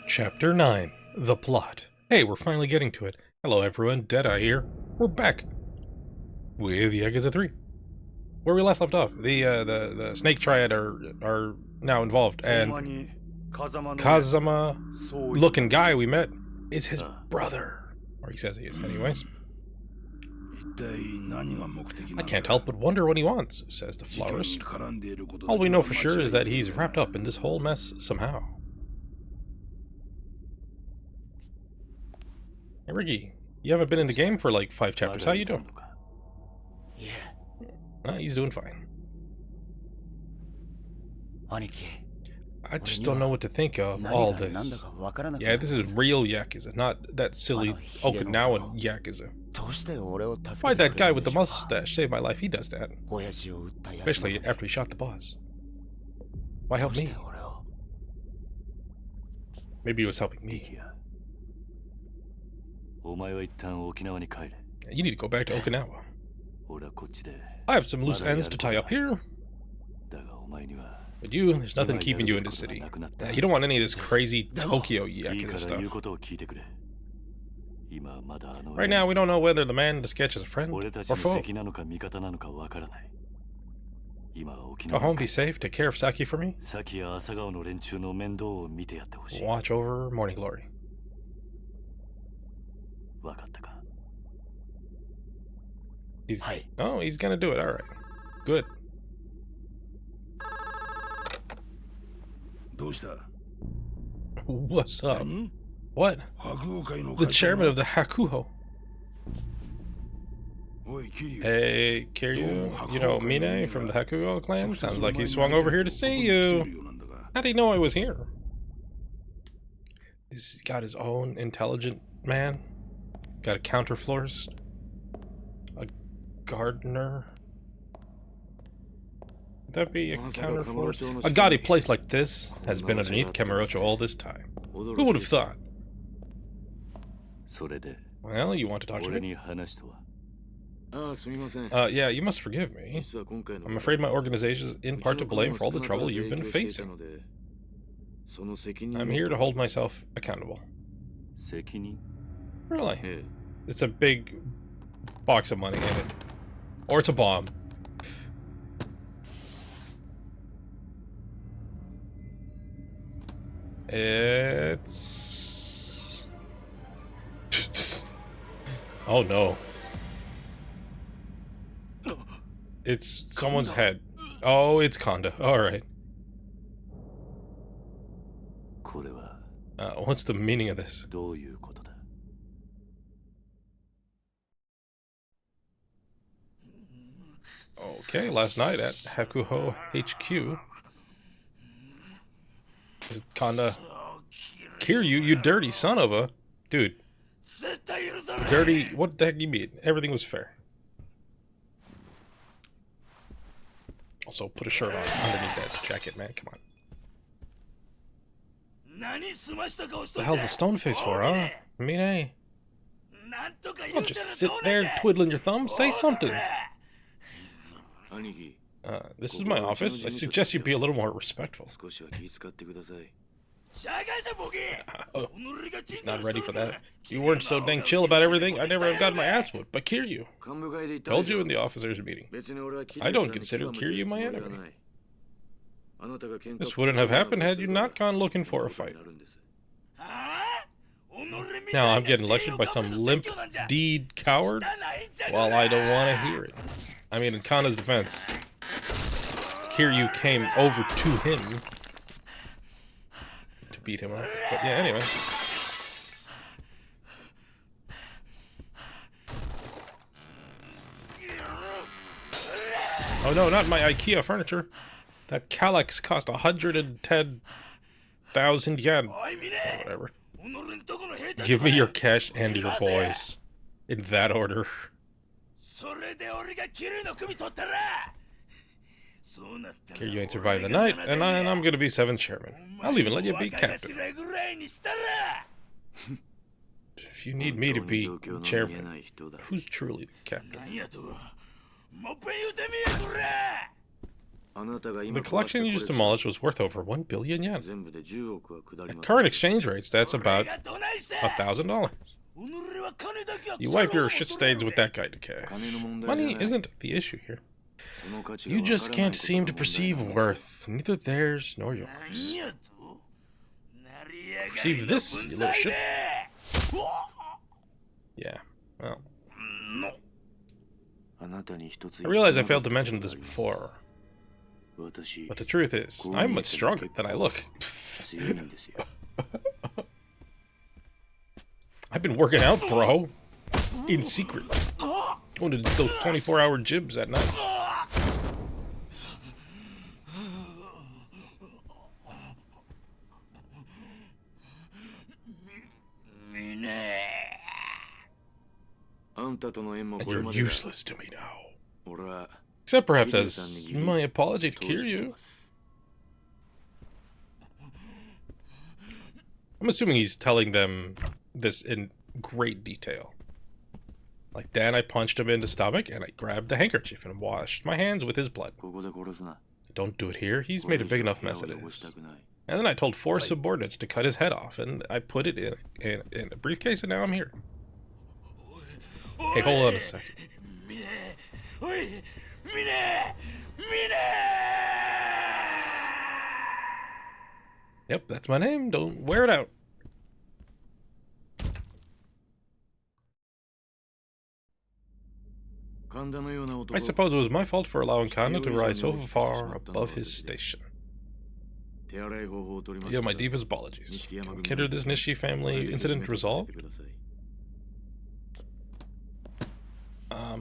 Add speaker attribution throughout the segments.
Speaker 1: Chapter 9, The Plot. Hey, we're finally getting to it. Hello everyone, DeadEye here. We're back with Yakuza 3. Where we last left off, the Snake Triad are now involved, and Kazama looking guy we met is his brother. Or he says he is anyways. I can't help but wonder what he wants, says the florist. All we know for sure is that he's wrapped up in this whole mess somehow. Hey Ricky, you haven't been in the game for like 5 chapters. How you doing? Yeah. He's doing fine. I just don't know what to think of all this. Yeah, this is real Yakuza, not that silly Okinawan Yakuza. Why'd that guy with the mustache save my life? He does that. Especially after he shot the boss. Why help me? Maybe he was helping me. You need to go back to Okinawa. I have some loose ends to tie up here. But you, there's nothing keeping you in this city. You don't want any of this crazy Tokyo Yakuza stuff. Right now, we don't know whether the man in the sketch is a friend or foe. Go home, be safe, take care of Saki for me. Watch over Morning Glory. He's gonna do it, alright. Good. What's up? What? The chairman of the Hakuho. Hey, Kiryu, you know Mine from the Hakuho clan? Sounds like he swung over here to see you. How did he know I was here? He's got his own intelligent man. Got a counter florist. A gardener. Would that be a counter florist? A gaudy place like this has been underneath Kamurocho all this time. Who would have thought? Well, you want to talk to me? Yeah, you must forgive me. I'm afraid my organization is in part to blame for all the trouble you've been facing. I'm here to hold myself accountable. Really? It's a big box of money in it. Or it's a bomb. It's... Oh no. It's someone's head. Oh, it's Konda. Alright. What's the meaning of this? Okay, last night at Hakuho HQ. Konda. Kiryu, you dirty son of a... Dude. Dirty... What the heck you mean? Everything was fair. Also, put a shirt on underneath that jacket, man. Come on. What the hell's the stone face for, huh? I mean, hey. Don't just sit there twiddling your thumbs. Say something. This is my office. I suggest you be a little more respectful. He's not ready for that. You weren't so dang chill about everything, I never have gotten my ass whooped. But Kiryu, told you in the officers' meeting. I don't consider Kiryu my enemy. This wouldn't have happened had you not gone looking for a fight. Now I'm getting lectured by some limp deed coward? Well, I don't want to hear it. I mean, in Konda's defense, Kiryu came over to him to beat him up. But yeah, anyway. Oh no, not my IKEA furniture. That Calyx cost 110,000 yen. Or whatever. Give me your cash and your boys. In that order. Kiryu ain't survived the night, and I'm gonna be 7th chairman. I'll even let you be captain. If you need me to be chairman, who's truly the captain? The collection you just demolished was worth over 1 billion yen. At current exchange rates, that's about $1,000. You wipe your shit stains with that kind of cash. Money isn't the issue here. You just can't seem to perceive worth, neither theirs nor yours. Perceive this, you little shit. Yeah, well. I realize I failed to mention this before. But the truth is, I'm much stronger than I look. I've been working out, bro. In secret. Going to those 24-hour gyms at night. And you're useless to me now. Except perhaps as my apology to Kiryu. I'm assuming he's telling them this in great detail. Like, then I punched him in the stomach and I grabbed the handkerchief and washed my hands with his blood. Don't do it here. He's made a big enough mess as it is. And then I told 4 subordinates to cut his head off, and I put it in a briefcase, and now I'm here. Hey, hold on a second. Yep, that's my name. Don't wear it out. I suppose it was my fault for allowing Kanda to rise so far above his station. You have my deepest apologies. Consider this Nishi family incident resolved? I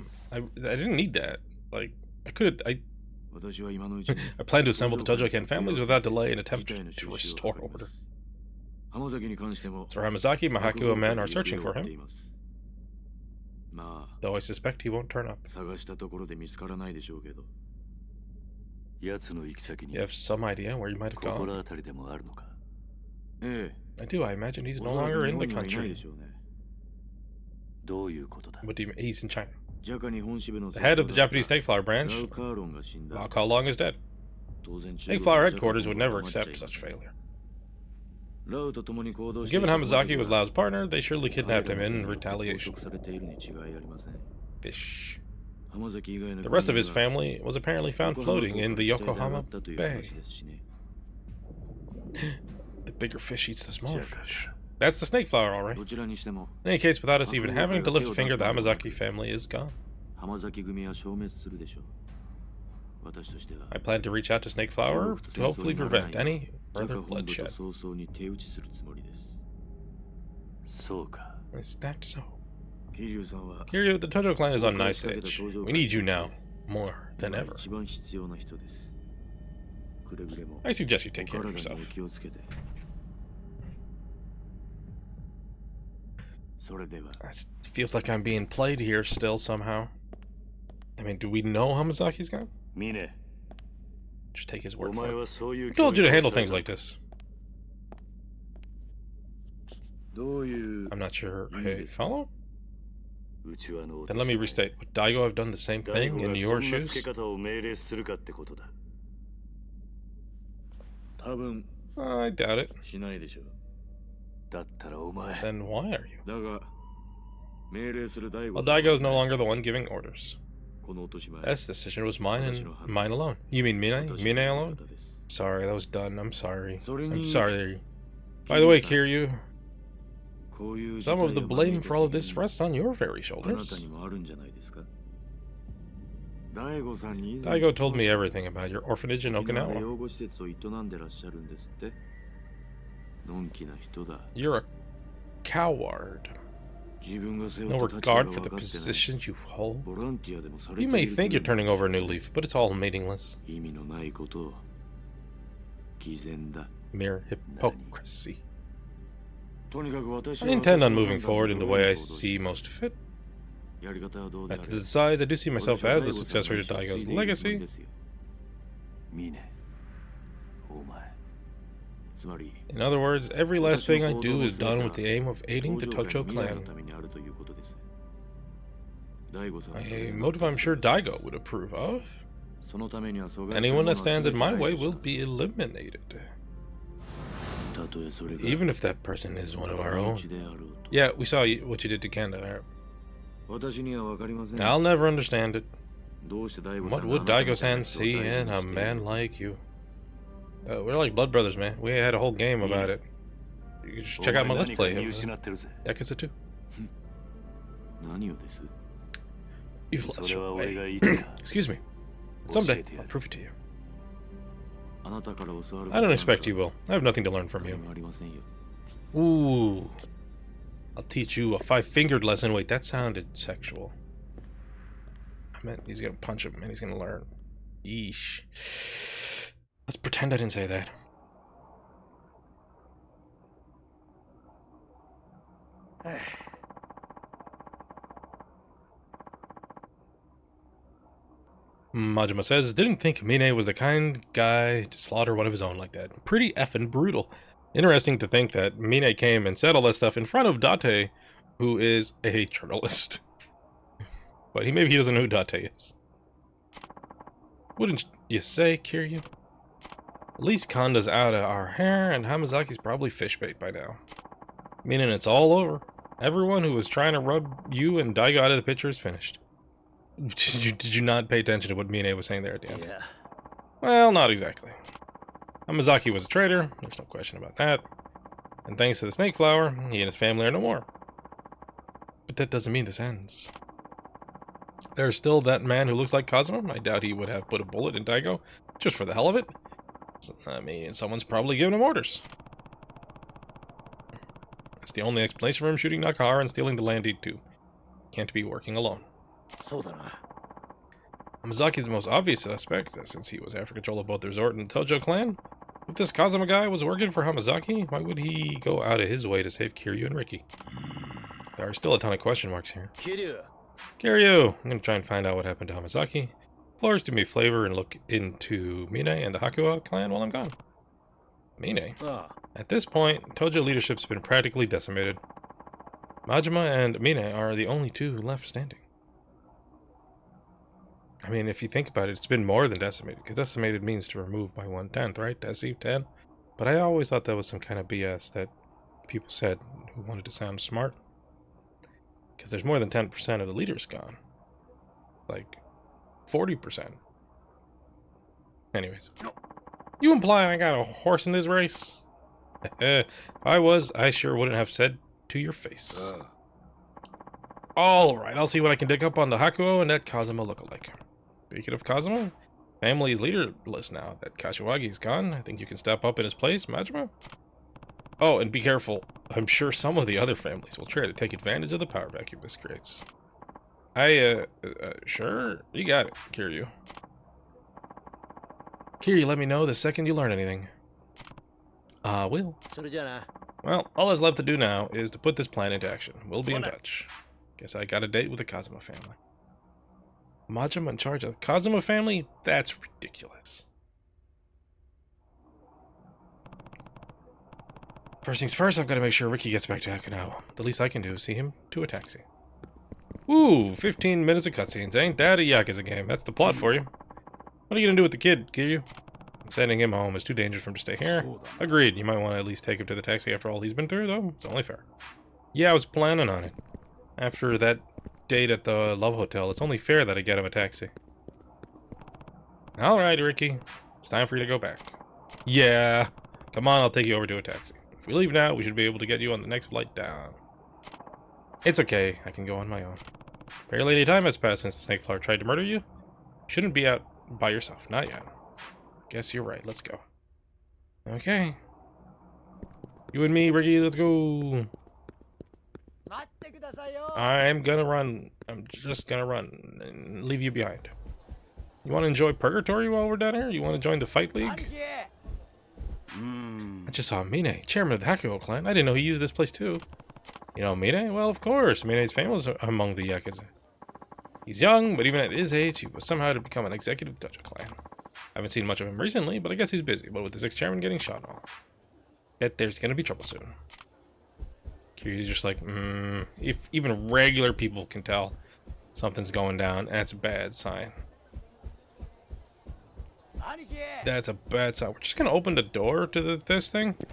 Speaker 1: didn't need that. Like, I plan to assemble the Tojo-ken families without delay and attempt to restore order. As for Hamazaki, Mahakua men are searching for him. Though I suspect he won't turn up. You have some idea where he might have gone? I do. I imagine he's no longer in the country. What do you mean? He's in China. The head of the Japanese Snake Flower branch, Kao Long, is dead. Snake Flower headquarters would never accept such failure. Given Hamazaki was Lao's partner, they surely kidnapped him in retaliation. Fish. The rest of his family was apparently found floating in the Yokohama Bay. The bigger fish eats the smaller fish. That's the snake flower, alright. In any case, without us even having to lift a finger, the Hamazaki family is gone. I plan to reach out to Snake Flower to hopefully prevent any further bloodshed. Is that so? Kiryu, the Tojo clan is on knife's edge. We need you now, more than ever. I suggest you take care of yourself. It feels like I'm being played here still somehow. I mean, do we know Hamazaki's gone? Just take his word for it. Who told you to handle things like this? I'm not sure. Hey, follow? Then let me restate. Would Daigo have done the same thing in your shoes? I doubt it. Then why are you? Well, Daigo's no longer the one giving orders. This decision was mine and mine alone. You mean Mine? Mine alone? Sorry, that was done. I'm sorry. I'm sorry. By the way, Kiryu, some of the blame for all of this rests on your very shoulders. Daigo told me everything about your orphanage in Okinawa. You're a coward. No regard for the positions you hold. You may think you're turning over a new leaf, but it's all meaningless. Mere hypocrisy. I intend on moving forward in the way I see most fit. At the sides, I do see myself as the successor to Daigo's legacy. In other words, every last thing I do is done with the aim of aiding the Tojo clan. A motive I'm sure Daigo would approve of. Anyone that stands in my way will be eliminated. Even if that person is one of our own. Yeah, we saw what you did to Kanda. I'll never understand it. What would Daigo-san see in a man like you? We're like blood brothers, man. We had a whole game about it. You should check out my Let's Play. Yakuza 2. You've lost your way. Excuse me. Someday, I'll prove it to you. I don't expect you will. I have nothing to learn from you. Ooh. I'll teach you a 5-fingered lesson. Wait, that sounded sexual. I meant he's gonna punch him and he's gonna learn. Yeesh. Let's pretend I didn't say that. Majima says, didn't think Mine was the kind guy to slaughter one of his own like that. Pretty effing brutal. Interesting to think that Mine came and said all that stuff in front of Date, who is a journalist. But maybe he doesn't know who Date is. Wouldn't you say, Kiryu? At least Kanda's out of our hair, and Hamazaki's probably fishbait by now. Meaning it's all over. Everyone who was trying to rub you and Daigo out of the picture is finished. Did you not pay attention to what Mine was saying there at the end? Yeah. Well, not exactly. Hamazaki was a traitor, there's no question about that. And thanks to the snake flower, he and his family are no more. But that doesn't mean this ends. There's still that man who looks like Kazuma. I doubt he would have put a bullet in Daigo, just for the hell of it. I mean, someone's probably giving him orders. That's the only explanation for him shooting Nakahara and stealing the land deed too. Can't be working alone. Hamazaki is the most obvious suspect, since he was after control of both the resort and the Tojo clan. If this Kazuma guy was working for Hamazaki, why would he go out of his way to save Kiryu and Riki? There are still a ton of question marks here. Kiryu! I'm gonna try and find out what happened to Hamazaki. Flores, do me a favor and look into Mine and the Hakuo clan while I'm gone. Mine? At this point, Tojo leadership's been practically decimated. Majima and Mine are the only two left standing. I mean, if you think about it, it's been more than decimated, because decimated means to remove by 1/10, right? Deci, 10. But I always thought that was some kind of BS that people said who wanted to sound smart. Because there's more than 10% of the leaders gone. Like, 40%. Anyways. You implying I got a horse in this race? If I was, I sure wouldn't have said to your face. Alright, I'll see what I can dig up on the Hakuo and that Kazuma lookalike. Speaking of Kazuma, family is leaderless now that Kashiwagi's gone. I think you can step up in his place, Majima? Oh, and be careful. I'm sure some of the other families will try to take advantage of the power vacuum this creates. Sure? You got it, Kiryu. Kiryu, let me know the second you learn anything. Will. Well, all that's left to do now is to put this plan into action. We'll be in touch. Guess I got a date with the Kazuma family. Majima in charge of the Kazuma family? That's ridiculous. First things first, I've got to make sure Riki gets back to Okinawa. The least I can do is see him to a taxi. Ooh, 15 minutes of cutscenes. Ain't that a Yakuza game? That's the plot for you. What are you gonna do with the kid, Kiryu? Sending him home is too dangerous for him to stay here. Agreed, you might want to at least take him to the taxi after all he's been through, though. It's only fair. Yeah, I was planning on it. After that date at the Love Hotel, it's only fair that I get him a taxi. Alright, Riki. It's time for you to go back. Yeah. Come on, I'll take you over to a taxi. If we leave now, we should be able to get you on the next flight down. It's okay. I can go on my own. Barely any time has passed since the snake flower tried to murder you. You shouldn't be out by yourself. Not yet. Guess you're right. Let's go. Okay. You and me, Riki, let's go. I'm gonna run. I'm just gonna run and leave you behind. You want to enjoy Purgatory while we're down here? You want to join the Fight League? I just saw Mine, chairman of the Hakuo clan. I didn't know he used this place too. You know Mine? Well, of course. Mine's famous among the Yakuza. He's young, but even at his age, he was somehow to become an executive of the Dojo clan. I haven't seen much of him recently, but I guess he's busy. But with his ex-chairman getting shot and all, bet there's gonna be trouble soon. Kiryu's just like, if even regular people can tell something's going down, that's a bad sign. That's a bad sign. We're just gonna open the door to this thing. In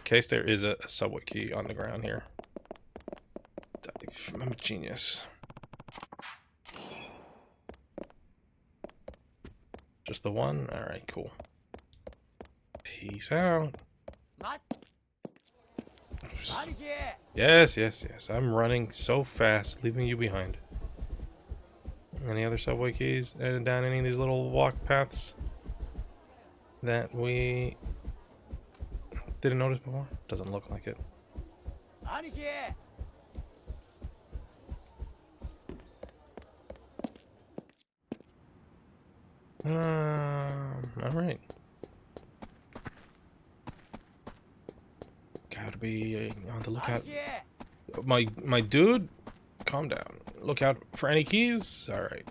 Speaker 1: case there is a subway key on the ground here. I'm a genius. Just the one? Alright, cool. Peace out. Yes, yes, yes. I'm running so fast, leaving you behind. Any other subway keys down any of these little walk paths that we didn't notice before? Doesn't look like it. Alright. Gotta be on the lookout. My dude, calm down. Look out for any keys. Alright.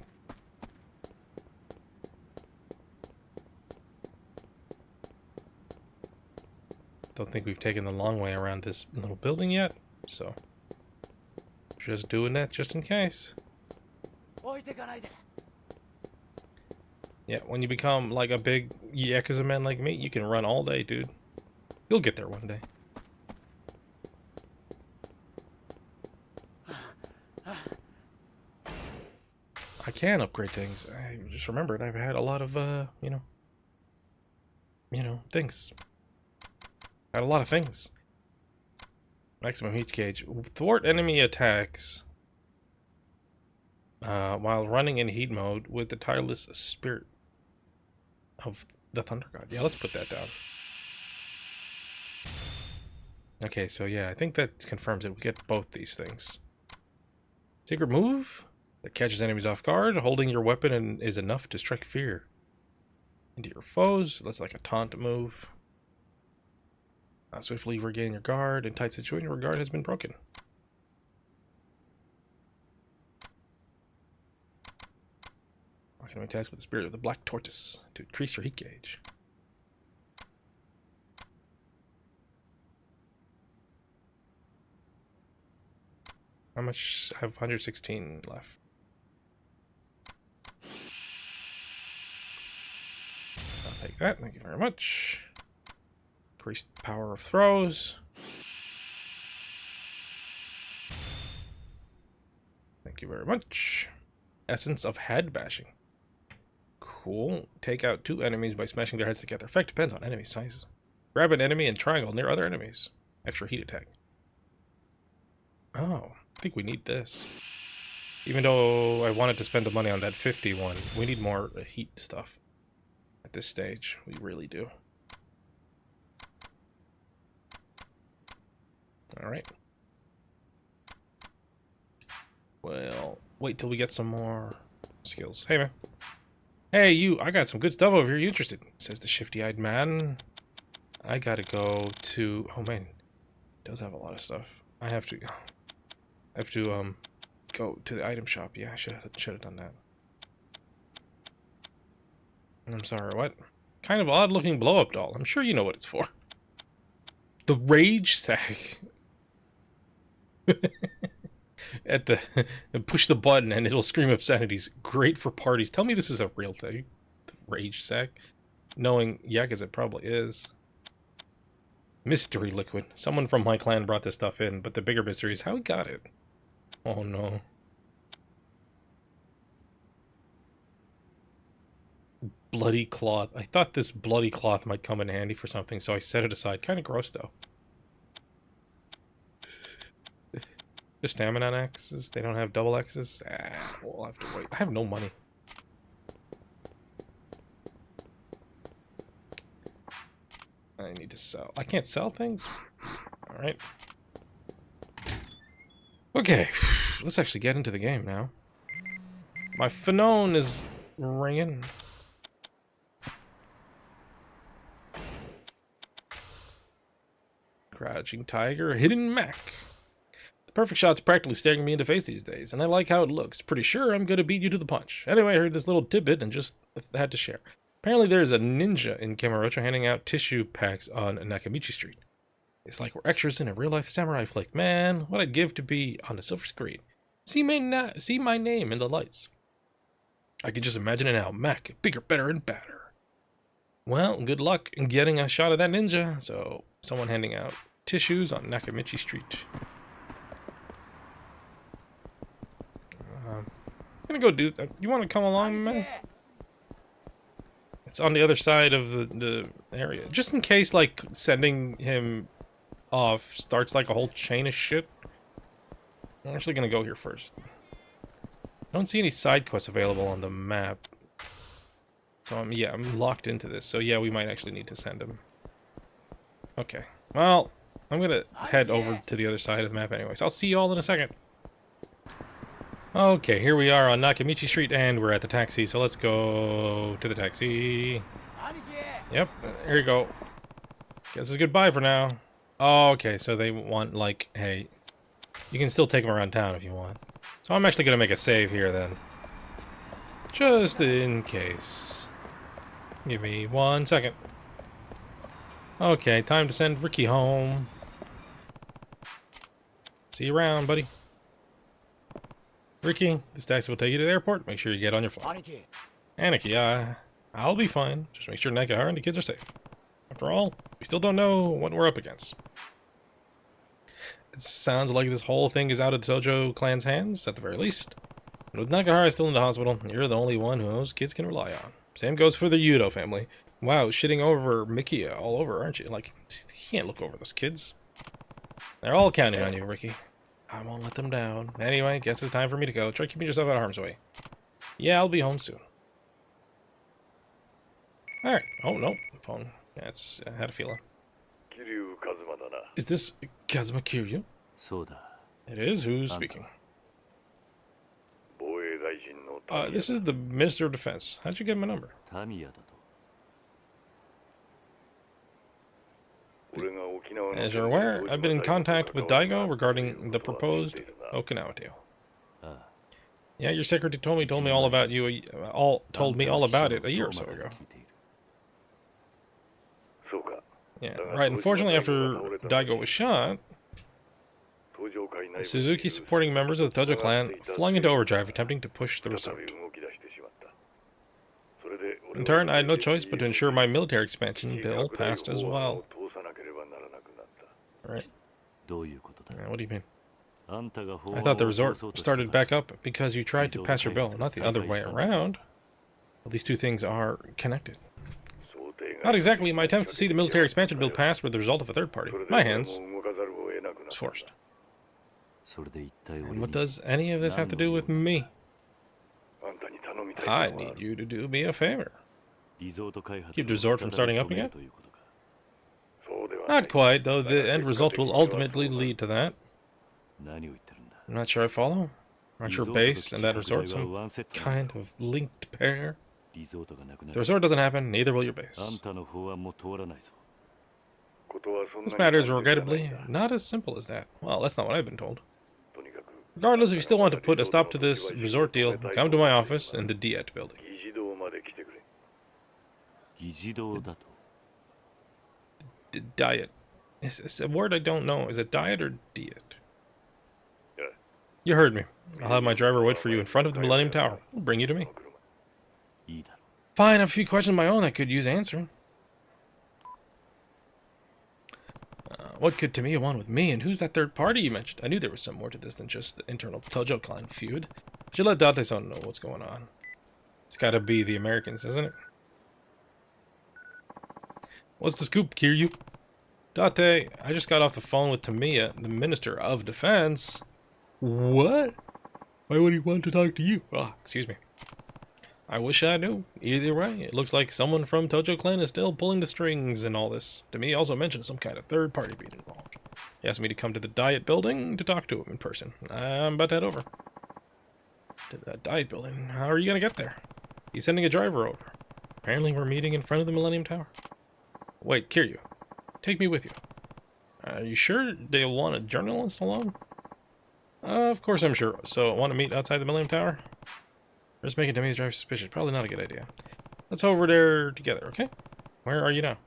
Speaker 1: Don't think we've taken the long way around this little building yet, so just doing that just in case. Yeah, when you become like a big Yakuza man like me, you can run all day, dude. You'll get there one day. I can upgrade things. I just remembered I've had a lot of, you know, things. Had a lot of things. Maximum heat gauge. Thwart enemy attacks while running in heat mode with the tireless spirit of the Thunder God. Yeah, let's put that down. Okay, so yeah, I think that confirms it. We get both these things. Secret move that catches enemies off guard. Holding your weapon is enough to strike fear into your foes. That's like a taunt move. Swiftly regain your guard. In tight situation, your guard has been broken. Enemy attacks with the spirit of the black tortoise to increase your heat gauge. How much? I have 116 left. I'll take that. Thank you very much. Increased power of throws. Thank you very much. Essence of head bashing. Cool. Take out 2 enemies by smashing their heads together. Effect depends on enemy sizes. Grab an enemy and triangle near other enemies. Extra heat attack. Oh, I think we need this. Even though I wanted to spend the money on that 51, we need more heat stuff at this stage. We really do. Alright. Well, wait till we get some more skills. Hey, man. Hey, you, I got some good stuff over here. You interested? Says the shifty-eyed man. I gotta go to... Oh, man. It does have a lot of stuff. I have to go to the item shop. Yeah, I should have done that. I'm sorry, what? Kind of odd-looking blow-up doll. I'm sure you know what it's for. The rage sack. At the push the button and it'll scream obscenities. Great for parties. Tell me this is a real thing. The rage sack. Knowing Yakuza it probably is. Mystery liquid. Someone from my clan brought this stuff in, but the bigger mystery is how he got it. Oh no. Bloody cloth. I thought this bloody cloth might come in handy for something, so I set it aside. Kind of gross though. Just stamina X's? They don't have double X's? Ah, we'll have to wait. I have no money. I need to sell. I can't sell things? Alright. Okay. Let's actually get into the game now. My phone is ringing. Crouching tiger, hidden mech. The perfect shot's practically staring me in the face these days, and I like how it looks. Pretty sure I'm gonna beat you to the punch. Anyway, I heard this little tidbit and just had to share. Apparently there's a ninja in Kamurocho handing out tissue packs on Nakamichi Street. It's like we're extras in a real-life samurai flick. Man, what I'd give to be on the silver screen. See my name in the lights. I can just imagine it now. Mech, bigger, better, and badder. Well, good luck in getting a shot of that ninja. So, someone handing out tissues on Nakamichi Street. I'm gonna go do that. You want to come along, man? It's on the other side of the area. Just in case, like, sending him off starts, like, a whole chain of shit. I'm actually gonna go here first. I don't see any side quests available on the map. So, yeah, I'm locked into this. So, yeah, we might actually need to send him. Okay. Well, I'm gonna head over to the other side of the map anyways. I'll see you all in a second. Okay, here we are on Nakamichi Street, and we're at the taxi, so let's go to the taxi. Yep, here you go. Guess it's goodbye for now. Oh, okay, so they want, like, hey, you can still take them around town if you want. So I'm actually going to make a save here, then. Just in case. Give me 1 second. Okay, time to send Ricky home. See you around, buddy. Ricky, this taxi will take you to the airport. Make sure you get on your flight. Aniki, I'll be fine. Just make sure Nekahara and the kids are safe. After all, we still don't know what we're up against. It sounds like this whole thing is out of the Tojo clan's hands, at the very least. And with Nekahara still in the hospital, you're the only one who those kids can rely on. Same goes for the Yudo family. Wow, shitting over Mikia all over, aren't you? Like, you can't look over those kids. They're all counting on you, Ricky. I won't let them down. Anyway, guess it's time for me to go. Try keeping yourself out of harm's way. Yeah, I'll be home soon. Alright. Oh, no. Phone. Yeah, I had a feeling. Is this Kazuma Kiryu? It is. Who's speaking? This is the Minister of Defense. How'd you get my number? As you're aware, I've been in contact with Daigo regarding the proposed Okinawa deal. Yeah, your secretary told me all about you. Told me all about it a year or so ago. Yeah, right. Unfortunately, after Daigo was shot, the Suzuki supporting members of the Tojo clan flung into overdrive, attempting to push the result. In turn, I had no choice but to ensure my military expansion bill passed as well. Right. What do you mean? I thought the resort started back up because you tried to pass your bill, not the other way around. Well, these two things are connected. Not exactly. My attempts to see the military expansion bill pass were the result of a third party. My hands was forced. And what does any of this have to do with me? I need you to do me a favor. Keep the resort from starting up again? Not quite, though the end result will ultimately lead to that. I'm not sure I follow. Aren't your base and that resort some kind of linked pair? If the resort doesn't happen, neither will your base. This matter is regrettably not as simple as that. Well, that's not what I've been told. Regardless, if you still want to put a stop to this resort deal, come to my office in the DeadEye building. Diet. It's a word I don't know. Is it diet or diet? You heard me. I'll have my driver wait for you in front of the Millennium Tower. We'll bring you to me. Fine, I have a few questions of my own that could use answering. What could Tamiya want with me, and who's that third party you mentioned? I knew there was some more to this than just the internal Tojo clan feud. I should let Date-san know what's going on. It's gotta be the Americans, isn't it? What's the scoop, Kiryu? Date, I just got off the phone with Tamiya, the Minister of Defense. What? Why would he want to talk to you? Ah, excuse me. I wish I knew. Either way, it looks like someone from Tojo clan is still pulling the strings in all this. Tamiya also mentioned some kind of third party being involved. He asked me to come to the Diet building to talk to him in person. I'm about to head over. To that Diet building? How are you gonna get there? He's sending a driver over. Apparently we're meeting in front of the Millennium Tower. Wait, Kiryu. Take me with you. Are you sure they'll want a journalist along? Of course I'm sure. So, want to meet outside the Millennium Tower? Just making Tamiya's drive suspicious. Probably not a good idea. Let's go over there together, okay? Where are you now?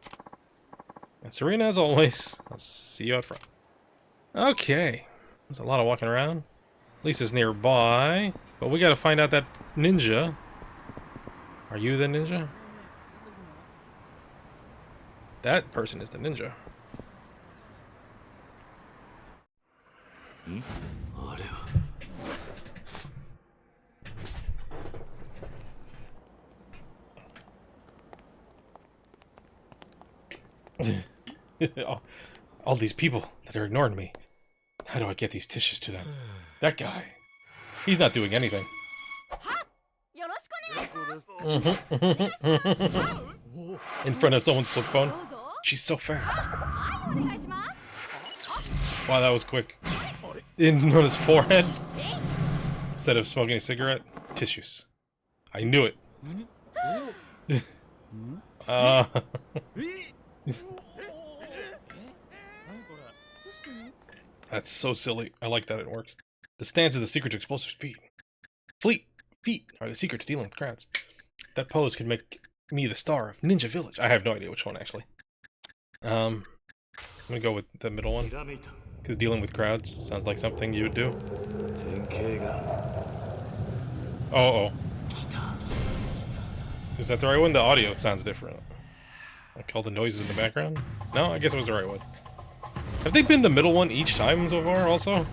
Speaker 1: At Serena, as always. I'll see you out front. Okay. There's a lot of walking around. Lisa's nearby. But we gotta find out that ninja. Are you the ninja? That person is the ninja. All these people that are ignoring me. How do I get these tissues to them? That guy. He's not doing anything. In front of someone's flip phone. She's so fast. Wow, that was quick. In on his forehead. Instead of smoking a cigarette, tissues. I knew it. That's so silly. I like that it works. The stance is the secret to explosive speed. Feet are the secret to dealing with crowds. That pose could make me the star of Ninja Village. I have no idea which one, actually. I'm gonna go with the middle one. Because dealing with crowds sounds like something you would do. Oh. Is that the right one? The audio sounds different. Like all the noises in the background? No, I guess it was the right one. Have they been the middle one each time so far, also?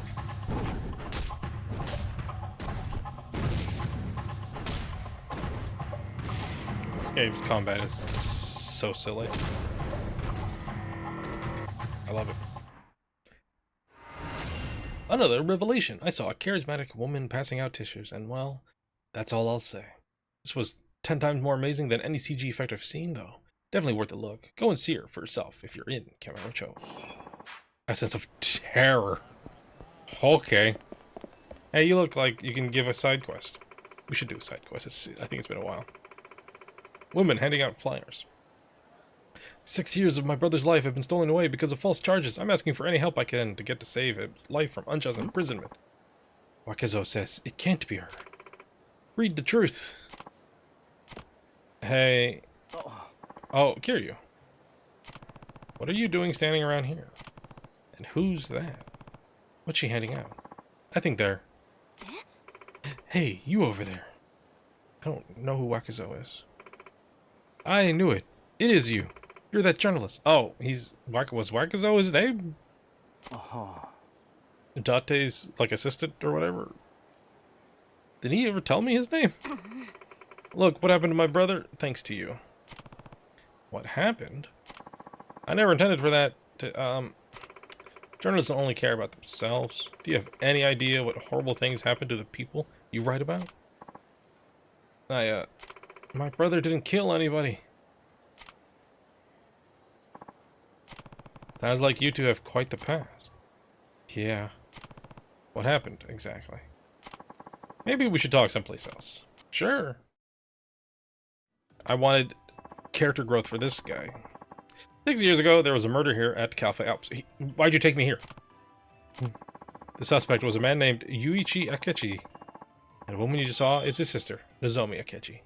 Speaker 1: This game's combat is so silly. I love it. Another revelation. I saw a charismatic woman passing out tissues, and well, that's all I'll say. This was 10 times more amazing than any CG effect I've seen, though. Definitely worth a look. Go and see her for yourself if you're in Kamurocho. A sense of terror. Okay. Hey, you look like you can give a side quest. We should do a side quest. I think it's been a while. Women handing out flyers. 6 years of my brother's life have been stolen away because of false charges. I'm asking for any help I can to get to save his life from unjust imprisonment. Yakuza says it can't be her. Read the truth. Hey. Oh, Kiryu. What are you doing standing around here? And who's that? What's she handing out? I think they're... Hey, you over there. I don't know who Yakuza is. I knew it. It is you. You're that journalist. Oh, was Yakuza his name? Date's, like, assistant or whatever? Did he ever tell me his name? Look, what happened to my brother? Thanks to you. What happened? I never intended for that to, Journalists don't only care about themselves. Do you have any idea what horrible things happen to the people you write about? My brother didn't kill anybody. Sounds like you two have quite the past. Yeah. What happened, exactly? Maybe we should talk someplace else. Sure. I wanted character growth for this guy. 6 years ago, there was a murder here at Cafe Alps. Why'd you take me here? The suspect was a man named Yuichi Akechi. And the woman you just saw is his sister, Nozomi Akechi.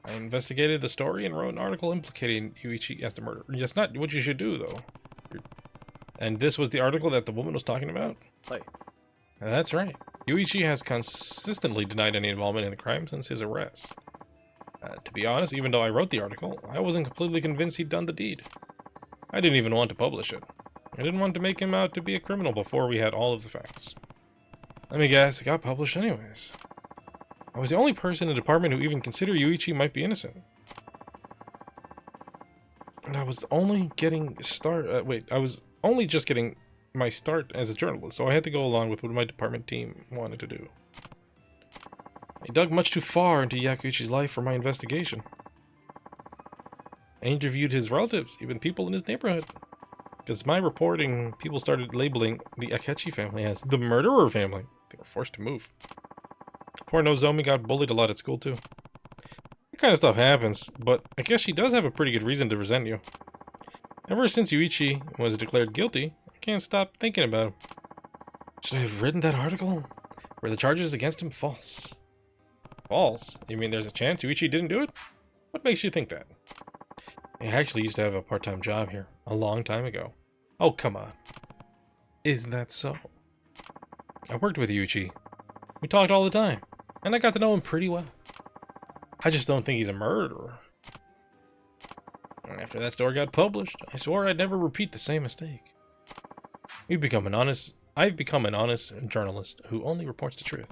Speaker 1: I investigated the story and wrote an article implicating Yuichi as the murderer. That's not what you should do, though. And this was the article that the woman was talking about?
Speaker 2: Hey.
Speaker 1: That's right. Yuichi has consistently denied any involvement in the crime since his arrest. To be honest, even though I wrote the article, I wasn't completely convinced he'd done the deed. I didn't even want to publish it. I didn't want to make him out to be a criminal before we had all of the facts. Let me guess, it got published anyways. I was the only person in the department who even considered Yuichi might be innocent. And I was only getting I was only just getting my start as a journalist, so I had to go along with what my department team wanted to do. I dug much too far into Yakuchi's life for my investigation. I interviewed his relatives, even people in his neighborhood. Because my reporting, people started labeling the Akechi family as the murderer family. They were forced to move. Poor Nozomi got bullied a lot at school, too. That kind of stuff happens, but I guess she does have a pretty good reason to resent you. Ever since Yuichi was declared guilty, I can't stop thinking about him. Should I have written that article? Were the charges against him false? False? You mean there's a chance Yuichi didn't do it? What makes you think that? I actually used to have a part-time job here, a long time ago. Oh, come on. Is that so? I worked with Yuichi. We talked all the time, and I got to know him pretty well. I just don't think he's a murderer. And after that story got published, I swore I'd never repeat the same mistake. I've become an honest journalist who only reports the truth.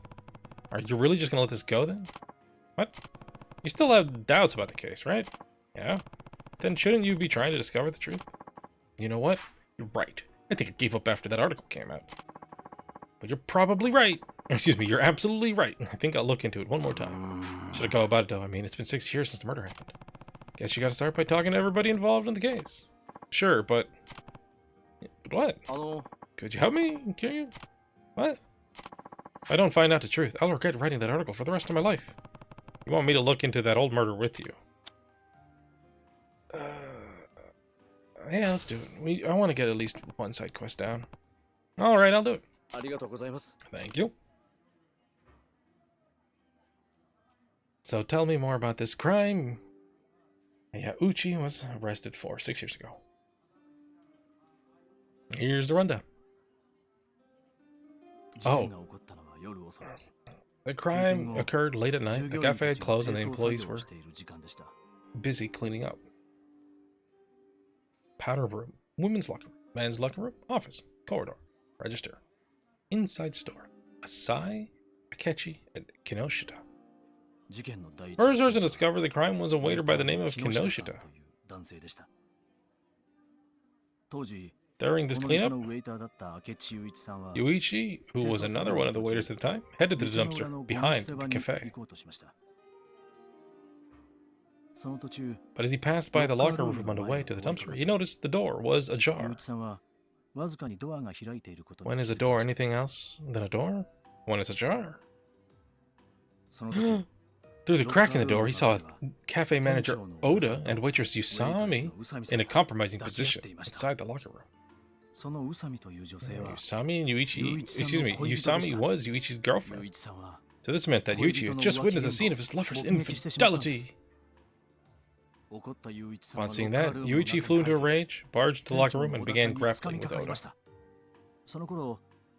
Speaker 1: Are you really just gonna let this go then? What? You still have doubts about the case, right? Yeah? Then shouldn't you be trying to discover the truth? You know what? You're right. I think I gave up after that article came out. But you're probably right. Excuse me, you're absolutely right. I think I'll look into it one more time. Should I go about it though? I mean, it's been 6 years since the murder happened. Guess you gotta start by talking to everybody involved in the case. Sure, but what? Could you help me, Kiryu? What? If I don't find out the truth, I'll regret writing that article for the rest of my life. You want me to look into that old murder with you? Yeah, let's do it. I want to get at least one side quest down. Alright, I'll do it. Thank you. So tell me more about this crime. Uchi was arrested for 6 years ago. Here's the rundown. Oh. The crime occurred late at night. The cafe had closed and the employees were busy cleaning up. Powder room, women's locker room, men's locker room, office, corridor, register, inside store, Asai, Akechi, and Kinoshita. First person to discover the crime was a waiter by the name of Kinoshita. During this cleanup, Yuichi, who was another one of the waiters at the time, headed to the dumpster behind the cafe. But as he passed by the locker room on the way to the dumpster, he noticed the door was ajar. When is a door anything else than a door? When it's ajar. Through the crack in the door, he saw cafe manager Oda and waitress Usami in a compromising position inside the locker room. Usami and Usami was Yuichi's girlfriend. So this meant that Yuichi had just witnessed a scene of his lover's infidelity. Upon seeing that, Yuichi flew into a rage, barged to the locker room, and began grappling with Oda.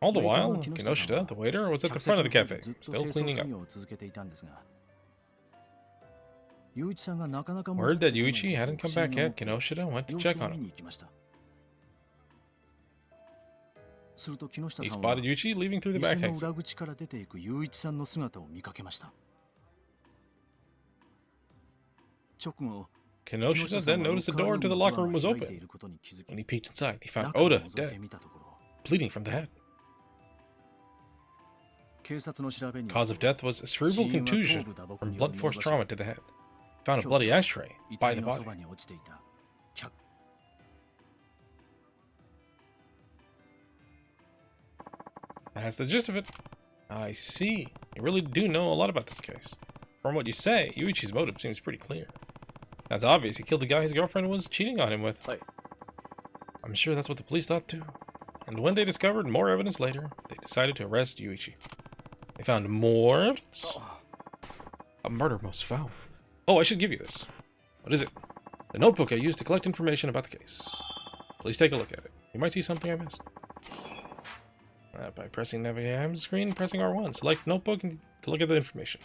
Speaker 1: All the while, Kinoshita, the waiter, was at the front of the cafe, still cleaning up. Word that Yuichi hadn't come back yet, Kinoshita went to check on him. He spotted Yuichi leaving through the back exit. Kinoshita then noticed the door to the locker room was open. When he peeked inside, he found Oda dead, bleeding from the head. Cause of death was cerebral contusion from blunt force trauma to the head. He found a bloody ashtray by the body. That's the gist of it. I see. You really do know a lot about this case. From what you say, Yuichi's motive seems pretty clear. That's obvious. He killed the guy his girlfriend was cheating on him with. I'm sure that's what the police thought too. And when they discovered more evidence later, they decided to arrest Yuichi. They found more evidence? A murder most foul. Oh, I should give you this. What is it? The notebook I used to collect information about the case. Please take a look at it. You might see something I missed. By pressing navigation screen, pressing R1. Select notebook to look at the information.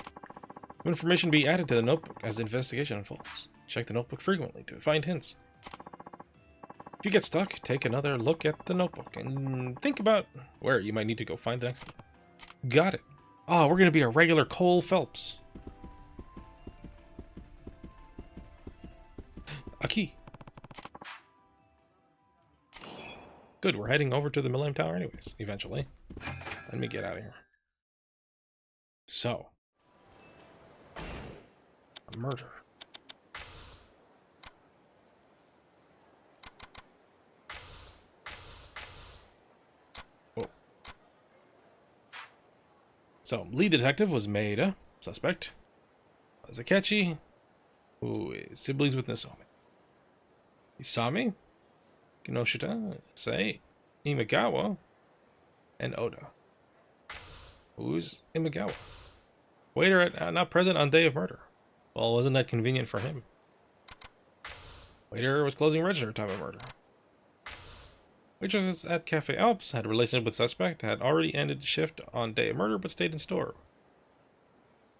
Speaker 1: Information be added to the notebook as the investigation unfolds. Check the notebook frequently to find hints. If you get stuck, take another look at the notebook and think about where you might need to go find the next one. Got it. Oh, we're going to be a regular Cole Phelps. A key. Good, we're heading over to the Millennium Tower anyways, eventually. Let me get out of here. So. A murder. Whoa. So, lead detective was Maeda. Suspect was Akechi, who is siblings with Nozomi. Isami, Kinoshita, Sei, Imagawa, and Oda. Who's Imagawa? Waiter not present on day of murder. Well, wasn't that convenient for him? Waiter was closing register time of murder. Waitress at Cafe Alps had a relationship with suspect, had already ended shift on day of murder but stayed in store.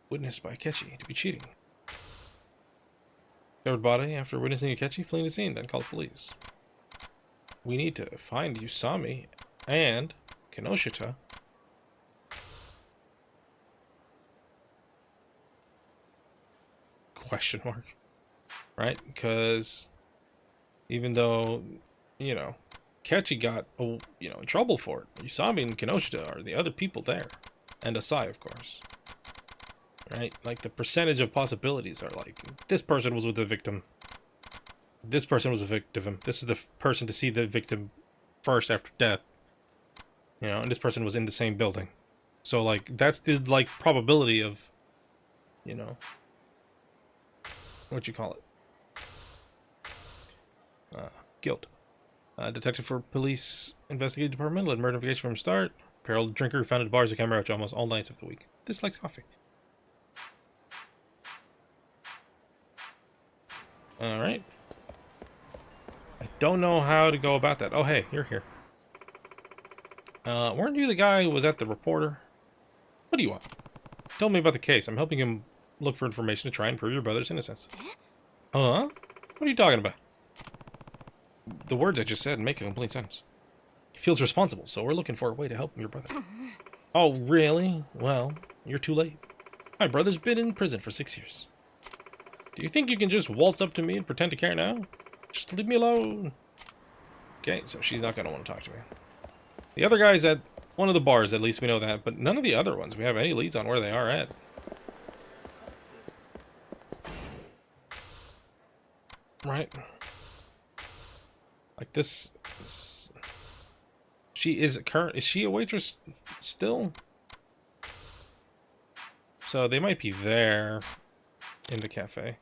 Speaker 1: Witnessed by Akechi to be cheating. Discovered body after witnessing Akechi fleeing the scene, then called police. We need to find Usami and Kinoshita. Question mark. Right? Because even though, you know, Akechi got, in trouble for it, Usami and Kinoshita are the other people there. And Asai, of course. Right? Like, the percentage of possibilities are like, this person was with the victim. This person was a victim. This is the person to see the victim first after death. You know, and this person was in the same building. So, like, that's the, like, probability of, you know, what you call it? Guilt. Detective for police investigative department led murder investigation from start. Apparel drinker found at bars of Kamurocho almost all nights of the week. Dislikes coffee. Alright. I don't know how to go about that. Oh, hey, you're here. Weren't you the guy who was at the reporter? What do you want? Tell me about the case. I'm helping him look for information to try and prove your brother's innocence. Huh? What are you talking about? The words I just said make a complete sense. He feels responsible, so we're looking for a way to help your brother. Oh, really? Well, you're too late. My brother's been in prison for 6 years. Do you think you can just waltz up to me and pretend to care now? Just leave me alone. Okay, so she's not going to want to talk to me. The other guy's at one of the bars, at least we know that, but none of the other ones. We have any leads on where they are at. Right? Like this she is she a waitress still? So they might be there in the cafe.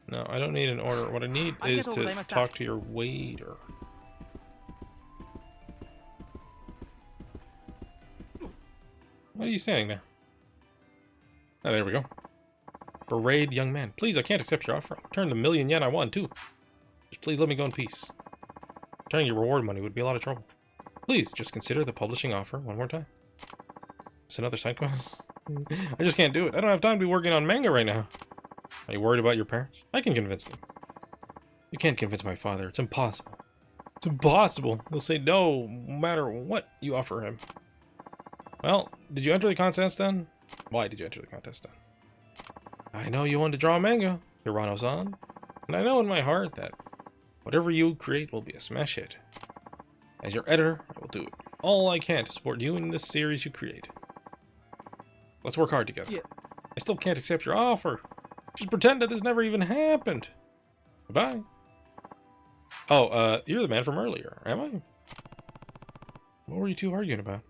Speaker 1: No, I don't need an order. What I need is to talk to your waiter. Why are you standing there? Oh, there we go. Berate young man. Please, I can't accept your offer. I'll return the million yen I won, too. Just please let me go in peace. Returning your reward money would be a lot of trouble. Please, just consider the publishing offer one more time. It's another side quest. I just can't do it. I don't have time to be working on manga right now. Are you worried about your parents? I can convince them. You can't convince my father. It's impossible. It's impossible. He'll say no matter what you offer him. Well, did you enter the contest then? Why did you enter the contest then? I know you want to draw manga, Hirano-san. And I know in my heart that whatever you create will be a smash hit. As your editor, I will do all I can to support you in this series you create. Let's work hard together. Yeah. I still can't accept your offer. Just pretend that this never even happened. Goodbye. Oh, you're the man from earlier, am I? What were you two arguing about?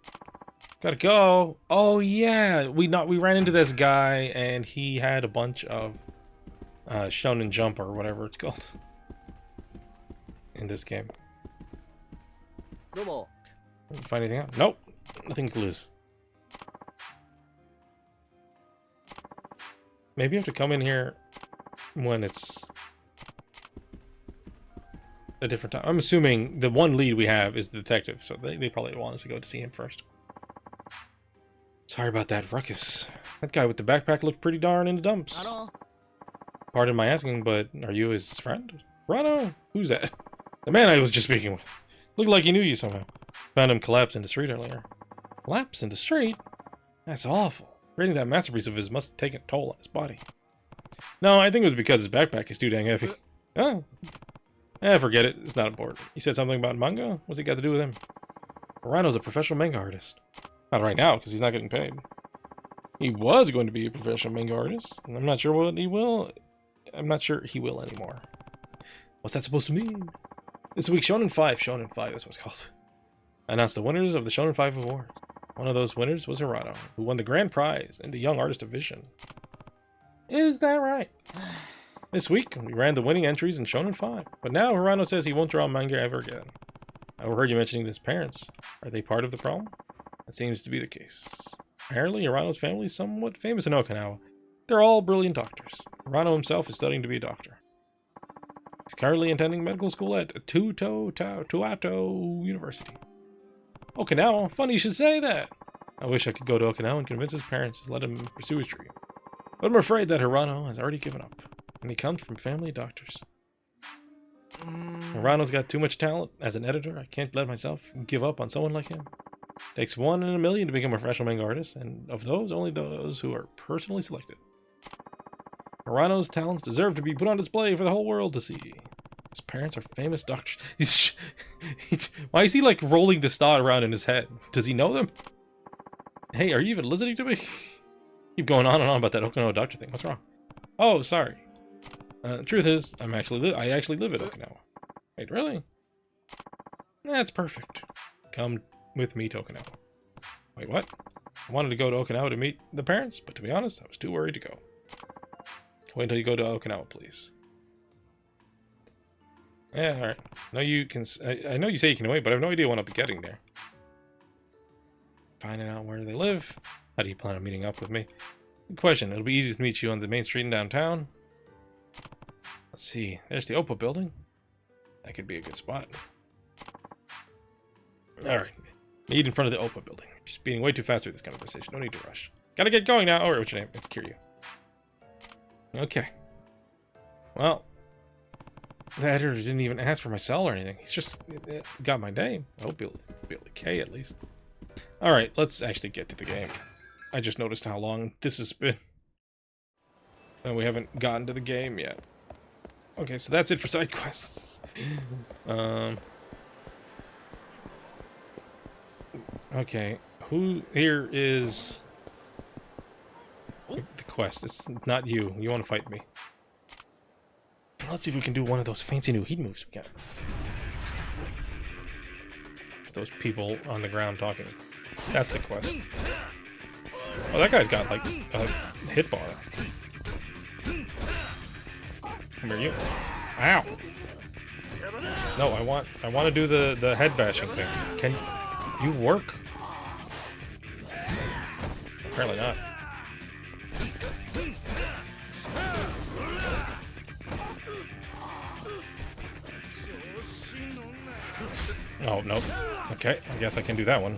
Speaker 1: Gotta go. Oh yeah, we ran into this guy and he had a bunch of Shonen Jump or whatever it's called in this game. Find anything out? Nope, nothing to lose. Maybe you have to come in here when it's a different time. I'm assuming the one lead we have is the detective, so they probably want us to go to see him first. Sorry about that ruckus. That guy with the backpack looked pretty darn in the dumps. Pardon my asking, but are you his friend? Rano? Who's that? The man I was just speaking with. Looked like he knew you somehow. Found him collapsed in the street earlier. Collapsed in the street? That's awful. Creating that masterpiece of his must have taken a toll on his body. No, I think it was because his backpack is too dang heavy. Oh. Forget it. It's not important. He said something about manga? What's it got to do with him? Rano's a professional manga artist. Not right now, because he's not getting paid. He was going to be a professional manga artist, and I'm not sure what he will. I'm not sure he will anymore. What's that supposed to mean? This week, Shonen 5, that's what it's called. I announced the winners of the Shonen 5 Awards. One of those winners was Hirano, who won the grand prize in the Young Artist Division. Is that right? This week, we ran the winning entries in Shonen 5, but now Hirano says he won't draw manga ever again. I overheard you mentioning his parents. Are they part of the problem? That seems to be the case. Apparently, Hirano's family is somewhat famous in Okinawa. They're all brilliant doctors. Hirano himself is studying to be a doctor. He's currently attending medical school at Tuato University. Okinawa? Funny you should say that. I wish I could go to Okinawa and convince his parents to let him pursue his dream. But I'm afraid that Hirano has already given up. And he comes from family of doctors. Hirano's got too much talent. As an editor, I can't let myself give up on someone like him. It takes 1 in a million to become a professional manga artist, and of those, only those who are personally selected. Hirano's talents deserve to be put on display for the whole world to see. His parents are famous doctors. Why is he like rolling this thought around in his head? Does he know them? Hey, are you even listening to me? Keep going on and on about that Okinawa doctor thing. What's wrong? Oh, sorry. The truth is, I actually live in Okinawa. Wait, really? That's perfect. Come with me to Okinawa. Wait, what? I wanted to go to Okinawa to meet the parents, but to be honest, I was too worried to go. Wait until you go to Okinawa, please. Yeah, alright. No, you can. I know you say you can wait, but I have no idea when I'll be getting there. Finding out where they live. How do you plan on meeting up with me? Good question. It'll be easiest to meet you on the main street in downtown. Let's see. There's the Oppo building. That could be a good spot. Alright. Meet in front of the Oppo building. You're speeding way too fast through this conversation. No need to rush. Gotta get going now. Oh, what's your name? It's Kiryu. Okay. Well, the editor didn't even ask for my cell or anything. He's just got my name. I hope he'll be able to K at least. Alright, let's actually get to the game. I just noticed how long this has been. And we haven't gotten to the game yet. Okay, so that's it for side quests. Okay, who here is the quest? It's not you. You want to fight me. Let's see if we can do one of those fancy new heat moves we got. It's those people on the ground talking. That's the quest. Oh, that guy's got like a hit bar. Come here, you. Ow! No, I want to do the head bashing thing. Can you work? Apparently not. Oh, nope. Okay, I guess I can do that one.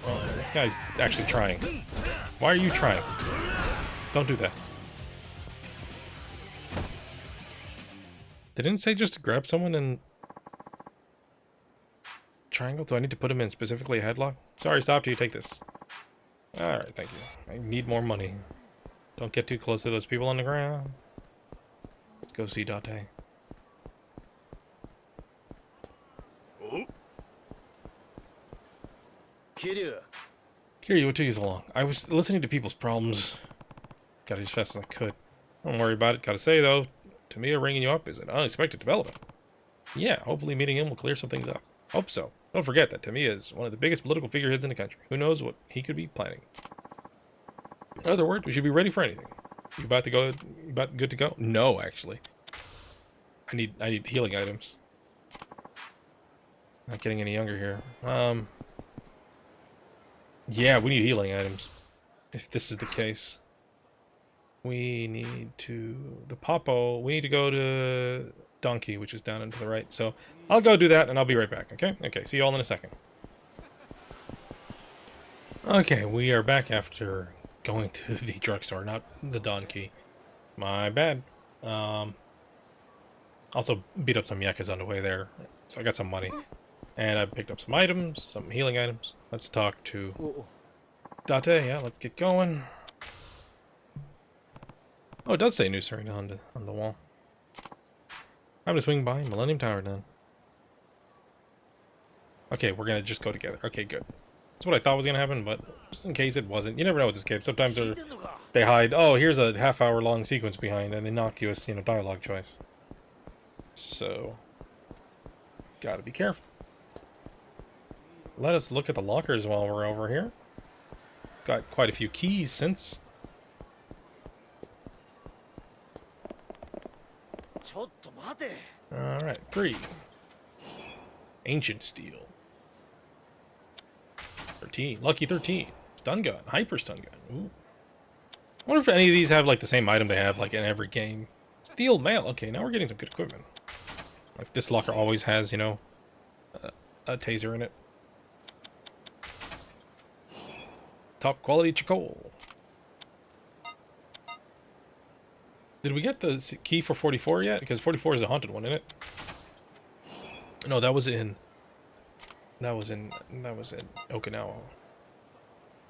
Speaker 1: Oh, this guy's actually trying. Why are you trying? Don't do that. Didn't it say just to grab someone and triangle? Do I need to put him in specifically a headlock? Sorry, stop. You take this. Alright, thank you. I need more money. Don't get too close to those people on the ground. Let's go see Date. Kiryu, what took you so long? I was listening to people's problems. Got it as fast as I could. Don't worry about it. Gotta say, though, Tamiya ringing you up is an unexpected development. Yeah, hopefully meeting him will clear some things up. Hope so. Don't forget that Tamiya is one of the biggest political figureheads in the country. Who knows what he could be planning. In other words, we should be ready for anything. You about to go? You about good to go? No, actually. I need healing items. Not getting any younger here. Yeah, we need healing items. If this is the case. We need to... The Popo... We need to go to Donkey, which is down and to the right. So, I'll go do that, and I'll be right back, okay? Okay, see you all in a second. Okay, we are back after going to the drugstore, not the Donkey. My bad. Also beat up some Yakuza on the way there, so I got some money. And I picked up some items, some healing items. Let's talk to Date, yeah, let's get going. Oh, it does say New Serena on the wall. I'm gonna swing by Millennium Tower then. Okay, we're gonna just go together. Okay, good. That's what I thought was gonna happen, but just in case it wasn't. You never know with this game. Sometimes they hide, oh, here's a half-hour long sequence behind, and innocuous, dialogue choice. So, gotta be careful. Let us look at the lockers while we're over here. Got quite a few keys since. Alright, 3. Ancient steel. 13. Lucky 13. Stun gun. Hyper stun gun. Ooh. I wonder if any of these have like the same item they have like in every game. Steel mail. Okay, now we're getting some good equipment. Like this locker always has, you know, a taser in it. Top quality charcoal. Did we get the key for 44 yet? Because 44 is a haunted one, isn't it? No, that was in Okinawa.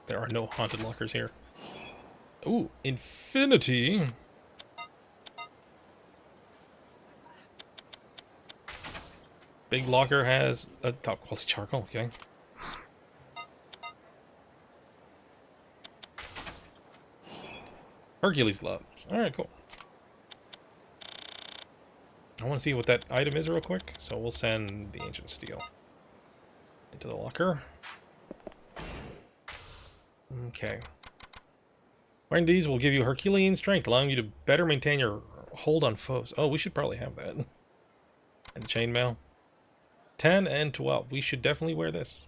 Speaker 1: There are no haunted lockers here. Ooh, infinity. Big locker has a top quality charcoal, okay. Hercules gloves. Alright, cool. I want to see what that item is real quick, so we'll send the ancient steel into the locker. Okay. Wearing these will give you Herculean strength, allowing you to better maintain your hold on foes. Oh, we should probably have that. And the chainmail. 10 and 12. We should definitely wear this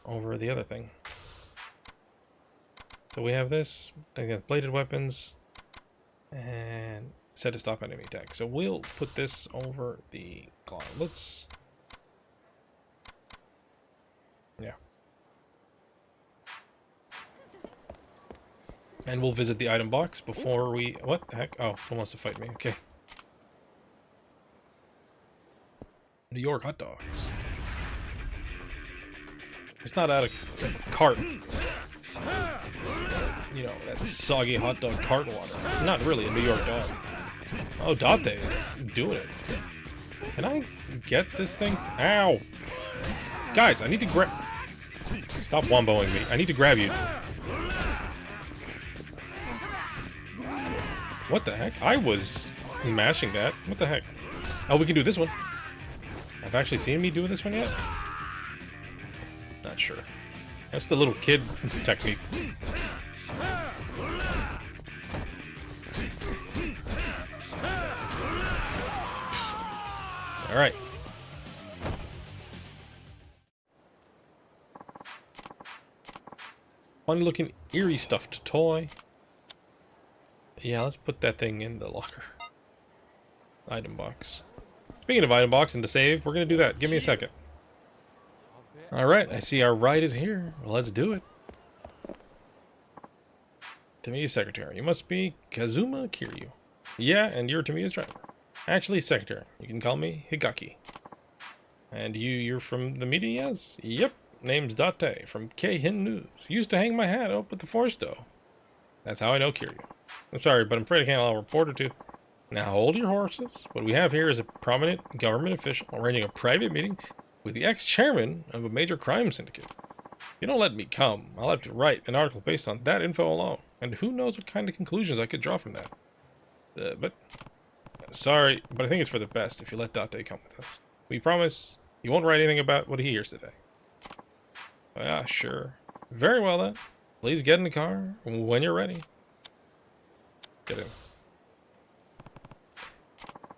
Speaker 1: over the other thing. So we have this. They got bladed weapons and set to stop enemy attack. So we'll put this over the gauntlets. Yeah. And we'll visit the item box before we... What the heck? Oh, someone wants to fight me. Okay. New York hot dogs. It's not out of cart. It's, you know, that soggy hot dog cart water. It's not really a New York dog. Oh, Date is doing it. Can I get this thing? Ow! Guys, I need to grab... Stop womboing me. I need to grab you. What the heck? I was mashing that. What the heck? Oh, we can do this one. Have actually seen me doing this one yet? Not sure. That's the little kid technique. Alright. Funny looking eerie stuffed toy. Yeah, let's put that thing in the locker. Item box. Speaking of item box and to save, we're going to do that. Give me a second. Alright, I see our ride is here. Well, let's do it. Tamiya's secretary. You must be Kazuma Kiryu. Yeah, and you're Tamiya's driver. Actually, secretary. You can call me Higaki. And you're from the media, yes? Yep. Name's Date from Keihin News. Used to hang my hat up at the force though. That's how I know Kiryu. I'm sorry, but I'm afraid I can't allow a reporter to. Now hold your horses. What we have here is a prominent government official arranging a private meeting with the ex-chairman of a major crime syndicate. If you don't let me come, I'll have to write an article based on that info alone. And who knows what kind of conclusions I could draw from that. Sorry, but I think it's for the best if you let Date come with us. We promise he won't write anything about what he hears today. Yeah, sure. Very well then. Please get in the car when you're ready. Get in.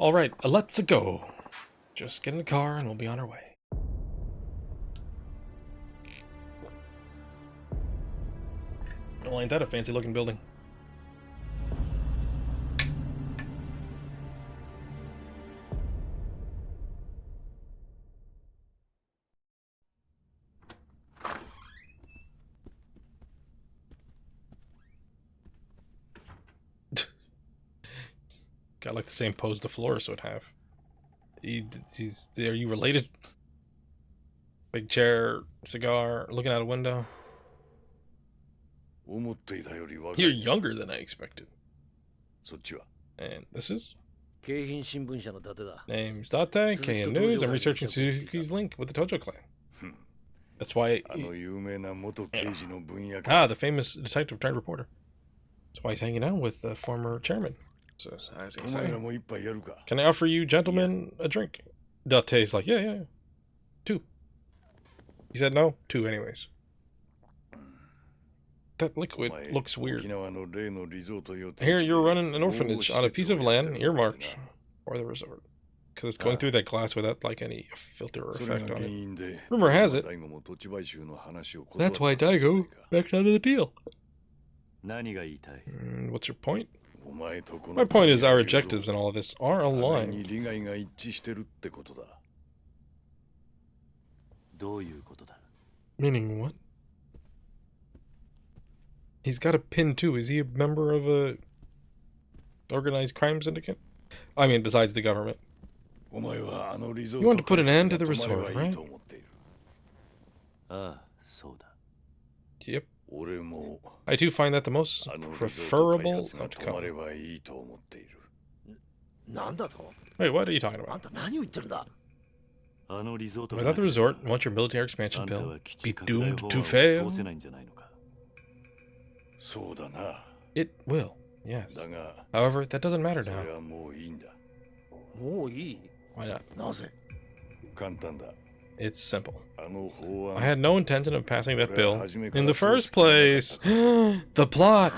Speaker 1: Alright, let's go. Just get in the car and we'll be on our way. Well, ain't that a fancy looking building? Got like the same pose the florist would have. Are you related? Big chair, cigar, looking out a window. You're younger than I expected. And this is? Name's Date, Keihin News. I'm researching Suzuki's link with the Tojo clan. That's why... the famous detective turned reporter. That's why he's hanging out with the former chairman. So, as I say, can I offer you gentlemen a drink? Date's like, yeah. 2. He said no? 2 anyways. That liquid looks weird. Here you're running an orphanage on a piece of land earmarked for the resort. Because it's going through that glass without like any filter or effect on it. Rumor has it. That's why Daigo backed out of the deal. What's your point? My point is our objectives in all of this are aligned. Meaning what? He's got a pin too. Is he a member of a organized crime syndicate? I mean, besides the government. You want to put an end to the resort, right? Yep. I do find that the most preferable outcome. Wait, what are you talking about? Without the resort, won't your military expansion bill be doomed to fail? It will, yes. However, that doesn't matter now. Why not? It's simple. I had no intention of passing that bill in the first place. The plot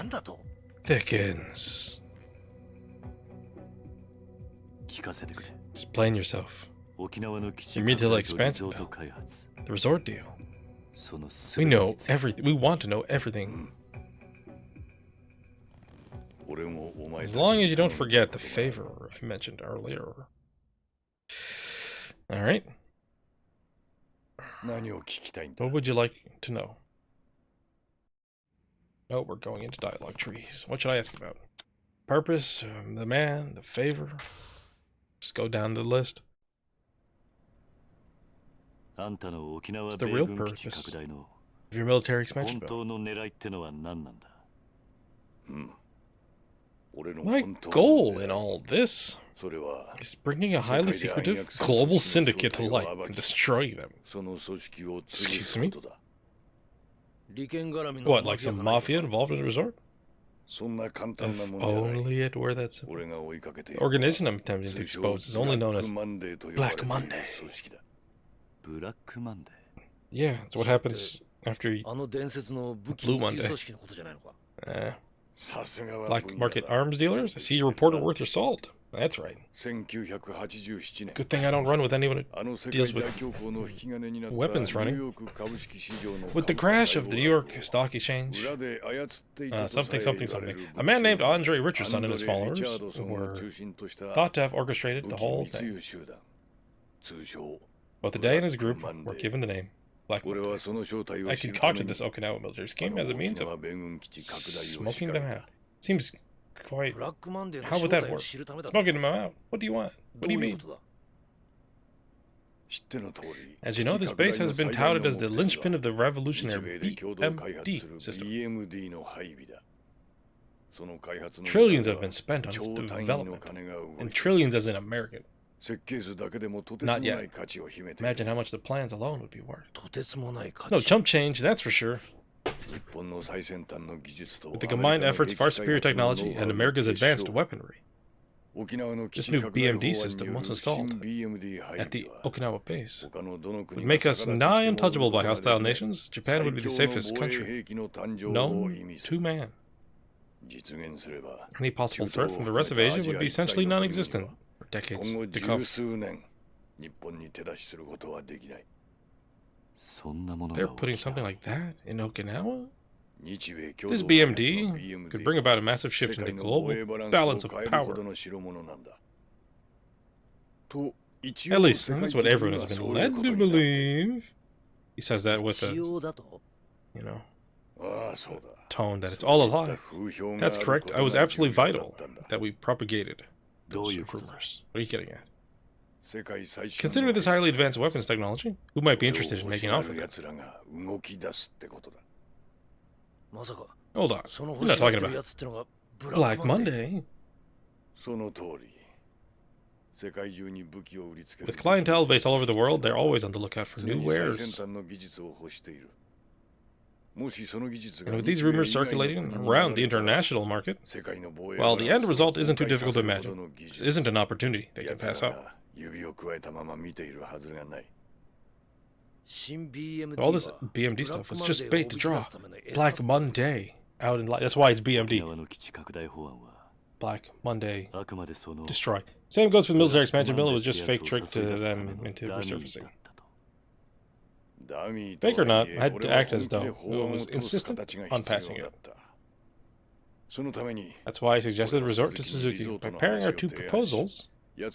Speaker 1: thickens. Explain yourself. The military expansion bill. The resort deal. We know everything. We want to know everything. As long as you don't forget the favor I mentioned earlier. Alright. What would you like to know? Oh, we're going into dialogue trees. What should I ask about? Purpose, the man, the favor. Just go down the list. What's the real purpose of your military expansion bill? My goal in all this is bringing a highly secretive global syndicate to light and destroying them. Excuse me? What, like some mafia involved in the resort? If only it were that simple. The organization I'm attempting to expose is only known as Black Monday. Yeah, it's what happens after Blue Monday. Black market arms dealers? I see your report are worth your salt. That's right. Good thing I don't run with anyone who deals with weapons running. With the crash of the New York Stock Exchange, something. A man named Andre Richardson and his followers were thought to have orchestrated the whole thing. Both the day and his group were given the name Black Monday. I concocted this Okinawa military scheme as a means of smoking them out. Seems quite... How would that work? Smoking them out? What do you want? What do you mean? As you know, this base has been touted as the linchpin of the revolutionary BMD system. Trillions have been spent on its development. And trillions as in American. Not yet. Imagine how much the plans alone would be worth. No chump change, that's for sure. With the combined efforts of our superior technology and America's advanced weaponry, this new BMD system, once installed at the Okinawa base, would make us nigh untouchable by hostile nations. Japan would be the safest country known to man. Any possible threat from the rest of Asia would be essentially non-existent for decades to come. They're putting something like that in Okinawa? This BMD could bring about a massive shift in the global balance of power. At least, that's what everyone has been led to believe. He says that with a, you know, tone that it's all a lie. That's correct. I was absolutely vital that we propagated those rumors. What are you getting at? Considering this highly advanced weapons technology, who might be interested in making off with it? Hold on, we're not talking about Black Monday. With clientele based all over the world, they're always on the lookout for new wares. And with these rumors circulating around the international market, well, the end result isn't too difficult to imagine. This isn't an opportunity they can pass up. All this BMD stuff was just bait to draw Black Monday out in light. That's why it's BMD. Black Monday destroy. Same goes for the military expansion bill. It was just fake trick to them into resurfacing. Fake or not, I had to act as though I was insistent on passing it. That's why I suggested resort to Suzuki. By pairing our two proposals, I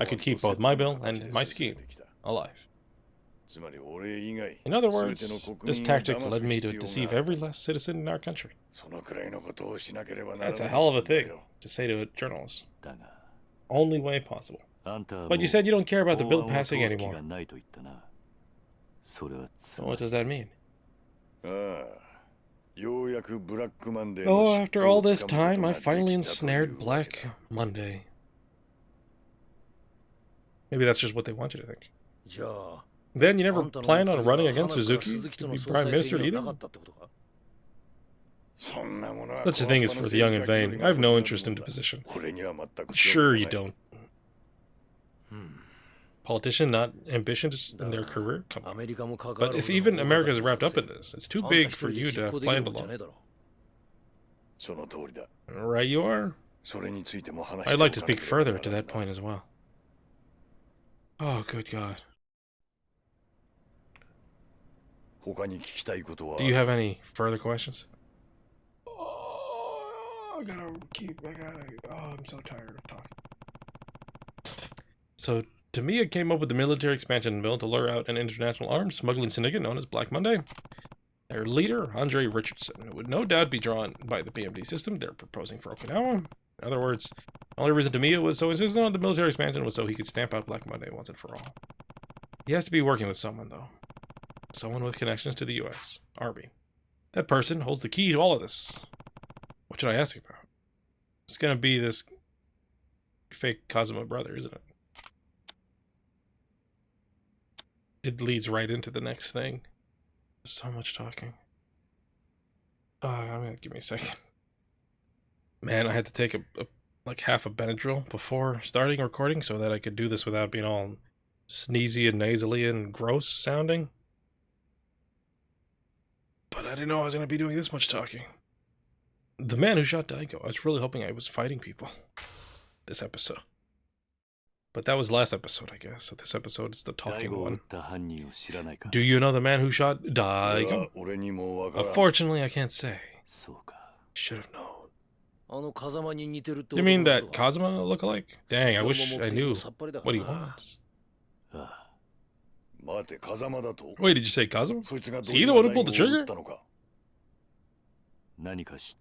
Speaker 1: could keep both my bill and my scheme alive. In other words, this tactic led me to deceive every last citizen in our country. That's a hell of a thing to say to a journalist. Only way possible. But you said you don't care about the bill passing anymore. So what does that mean? Oh, after all this time, I finally ensnared Black Monday. Maybe that's just what they want you to think. Then you never planned on running against Suzuki to be Prime Minister either? Such a thing is for the young and vain. I have no interest in the position. Sure you don't. Politician, not ambitious in their career? Come on. But if even America is wrapped up in this, it's too big for you to have planned alone. Right you are. I'd like to speak further to that point as well. Oh, good God. Do you have any further questions? Oh, I'm so tired of talking. So, to me, it came up with the military expansion bill to lure out an international arms smuggling syndicate known as Black Monday. Their leader, Andre Richardson, would no doubt be drawn by the BMD system they're proposing for Okinawa. In other words, the only reason Tamiya was so insistent on the military expansion was so he could stamp out Black Monday once and for all. He has to be working with someone, though. Someone with connections to the U.S. Army. That person holds the key to all of this. What should I ask about? It's gonna be this fake Kazuma brother, isn't it? It leads right into the next thing. So much talking. Give me a second. Man, I had to take like half a Benadryl before starting recording so that I could do this without being all sneezy and nasally and gross sounding. But I didn't know I was going to be doing this much talking. The man who shot Daiko, I was really hoping I was fighting people this episode. But that was last episode, I guess. So this episode is the talking one. Do you know the man who shot Daiko? Unfortunately, I can't say. Should have known. You mean that Kazuma look-alike? Dang, I wish I knew what he wants. Wait, did you say Kazuma? Is he the one who pulled the trigger?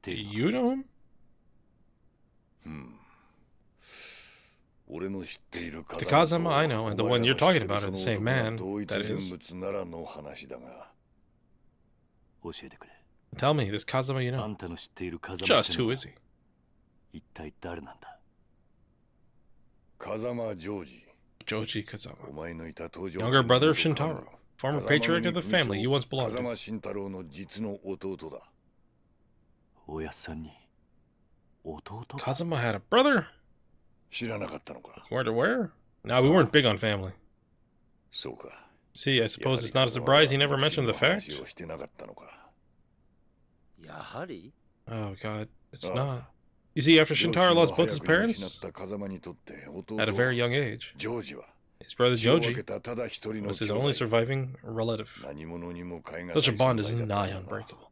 Speaker 1: Do you know him? The Kazuma I know and the one you're talking about are the same man, that is. Tell me, this Kazuma you know. Just who is he? Joji Kazama. Younger brother of Shintaro. Former patriarch of the family you once belonged to. Kazuma had a brother? Weren't aware? No, we weren't big on family. See, I suppose it's not a surprise he never mentioned the fact. Oh god, it's not. You see, after Shintaro lost both his parents at a very young age, his brother Joji was his only surviving relative. Such a bond is nigh unbreakable.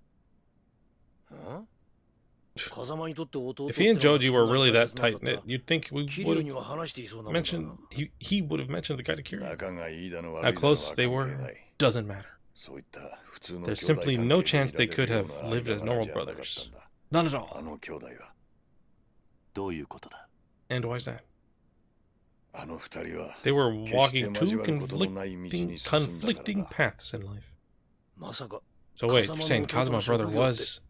Speaker 1: If he and Joji were really that tight-knit, you'd think we would have mentioned he would have mentioned the guy to Kiryu. How close they were doesn't matter. There's simply no chance they could have lived as normal brothers. None at all. And why is that? They were walking two conflicting paths in life. So wait, you're saying Kazuma's brother was...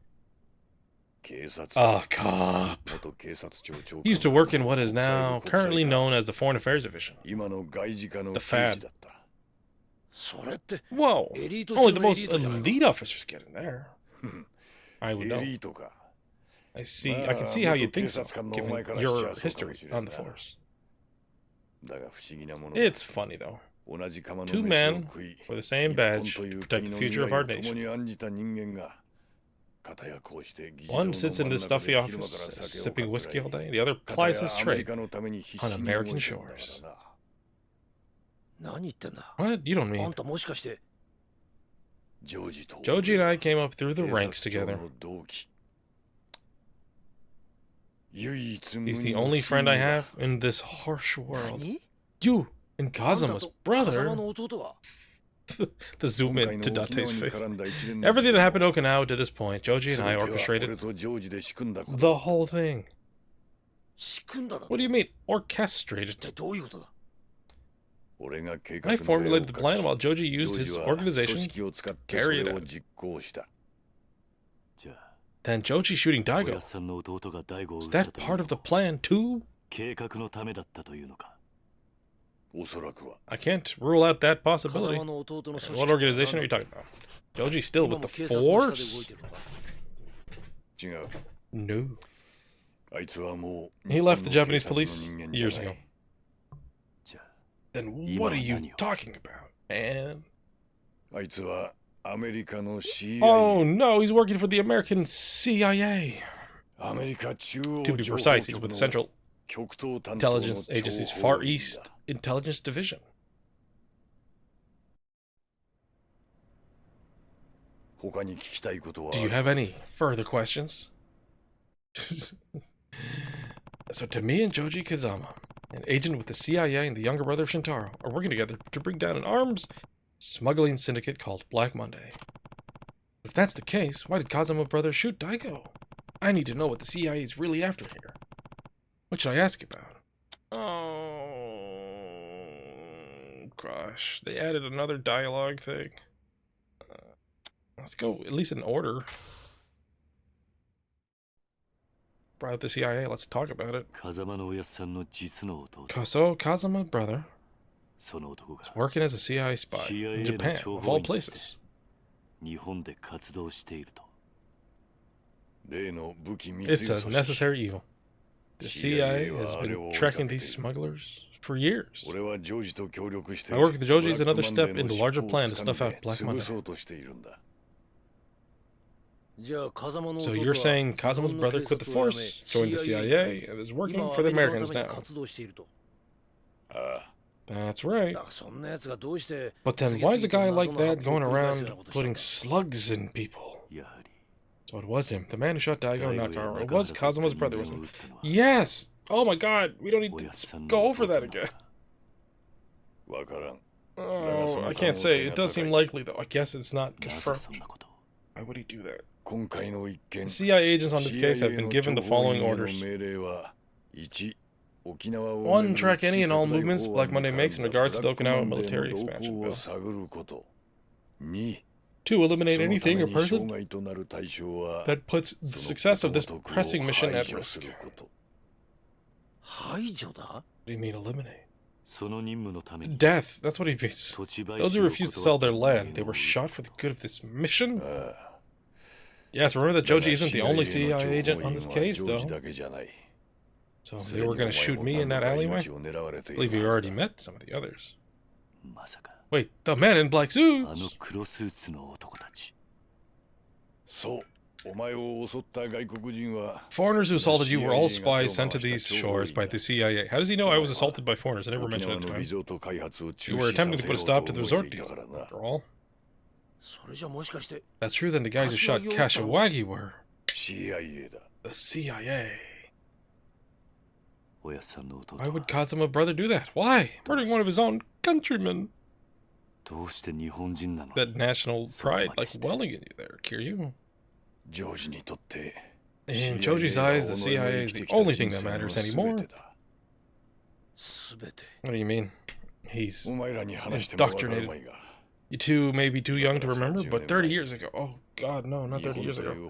Speaker 1: a cop. He used to work in what is now currently known as the Foreign Affairs Division. The FAD. Whoa! Only the most elite officers get in there. I would know. I see. I can see how you'd think so, given your history on the force. It's funny, though. Two men for the same badge to protect the future of our nation. One sits in the stuffy office, sipping whiskey all day. The other plies his trade on American shores. What? You don't mean... Joji and I came up through the ranks together. He's the only friend I have in this harsh world. You and Kazuma's brother? The zoom in to Date's face. Everything that happened to Okinawa to this point, Joji and I orchestrated the whole thing. What do you mean, orchestrated? I formulated the plan while Joji used his organization to carry it out. Then Joji shooting Daigo. Is that part of the plan too? I can't rule out that possibility. And what organization are you talking about? Joji's still with the Force? No. He left the Japanese police years ago. Then what are you talking about, man? Oh no, he's working for the American CIA. To be precise, he's with the Central Intelligence Agency's Far East Intelligence Division. Do you have any further questions? So Tami and Joji Kazama, an agent with the CIA and the younger brother of Shintaro, are working together to bring down an arms smuggling syndicate called Black Monday. If that's the case, why did Kazama brother shoot Daigo? I need to know what the CIA is really after here. What should I ask about? Oh, gosh. They added another dialogue thing. Let's go at least in order. Brought up the CIA, let's talk about it. So, Kazama brother is working as a CIA spy in Japan, of all places. It's a necessary evil. The CIA has been tracking these smugglers for years. My work with the Joji is another step in the larger plan to snuff out Black Monday. So you're saying Kazuma's brother quit the Force, joined the CIA, and is working for the Americans now? That's right. But then why is a guy like that going around putting slugs in people? So it was him, the man who shot Daigo Nakara. It was Kazuma's brother, wasn't it? Yes! Oh my god, we don't need to go over that again. Oh, I can't say. It does seem likely, though. I guess it's not confirmed. Why would he do that? The CIA agents on this case have been given the following orders. 1. Track any and all movements Black Monday makes in regards to the Okinawa military expansion bill. 2. Eliminate anything or person that puts the success of this pressing mission at risk. What do you mean eliminate? Death, that's what he means. Those who refused to sell their land, they were shot for the good of this mission? Yes, remember that Joji isn't the only CIA agent on this case, though. So they were going to shoot me in that alleyway? I believe you already met some of the others. Wait, the man in black suits? Foreigners who assaulted you were all spies sent to these shores by the CIA. How does he know I was assaulted by foreigners? I never mentioned it to him. You were attempting to put a stop to the resort deal, after all. That's true, then the guys who shot Kashiwagi were the CIA. Why would Kazuma brother do that? Why? Murdering one of his own countrymen. That national pride, like welling in you there, Kiryu. In Joji's eyes, the CIA is the only thing that matters anymore. What do you mean? He's indoctrinated. You two may be too young to remember, but 30 years ago... Oh, God, no, not 30 years ago.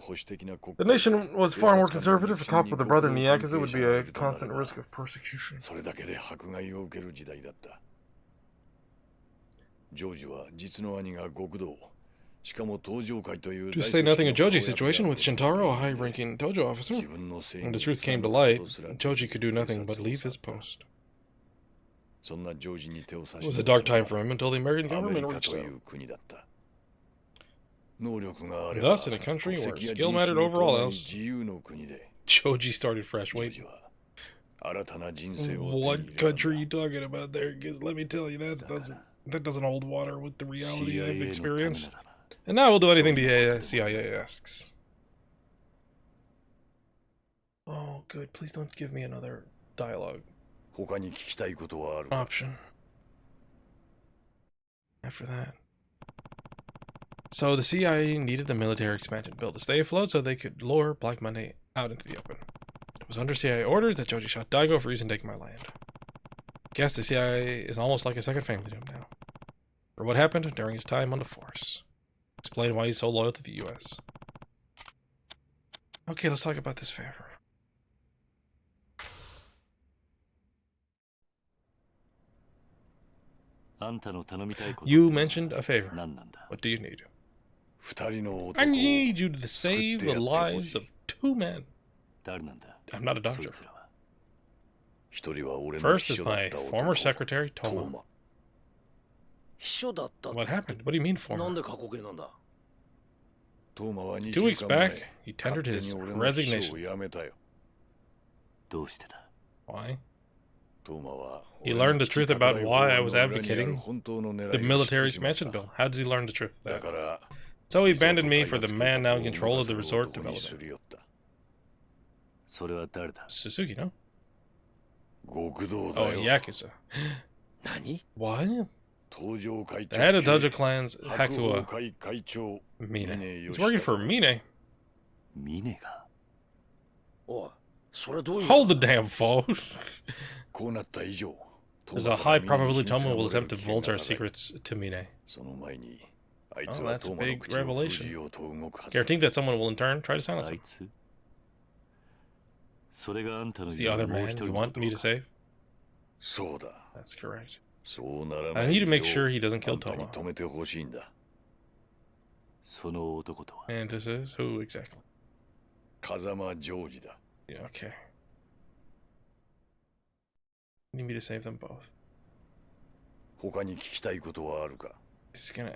Speaker 1: The nation was far more conservative. A cop with a brother in the Yakuza would be a constant risk of persecution. To say nothing of Joji's situation with Shintaro, a high-ranking dojo officer. When the truth came to light, Joji could do nothing but leave his post. It was a dark time for him until the American government reached out. Thus, in a country where skill mattered over all else, Joji started fresh. Wait, what country are you talking about there? Because let me tell you, that doesn't hold water with the reality I've experienced. And now we'll do anything the CIA asks. Oh, good. Please don't give me another dialogue option. After that. So the CIA needed the military expansion bill to stay afloat so they could lure Black Monday out into the open. It was under CIA orders that Joji shot Daigo for using taking my land. Guess the CIA is almost like a second family to him now. For what happened during his time on the force. Explain why he's so loyal to the US. Okay, let's talk about this favor. You mentioned a favor. What do you need? I need you to save the lives of 2 men. I'm not a doctor. First is my former secretary, Toma. What happened? What do you mean former? 2 weeks back, he tendered his resignation. Why? He learned the truth about why I was advocating the military expansion bill. How did he learn the truth of that? So he abandoned me for the man now in control of the resort development. Suzuki, no? Oh, Yakuza. What? The head of Dojo Clan's Hakuwa. Mine. He's working for Mine. Hold the damn phone. There's a high probability Tomo will attempt to divulge our secrets to Mine. Oh, that's a big revelation. Guaranteeing that someone will in turn try to silence him. It's the other man you want me to save? That's correct. I need to make sure he doesn't kill Toma. And this is who exactly? Yeah, okay. You need me to save them both. It's gonna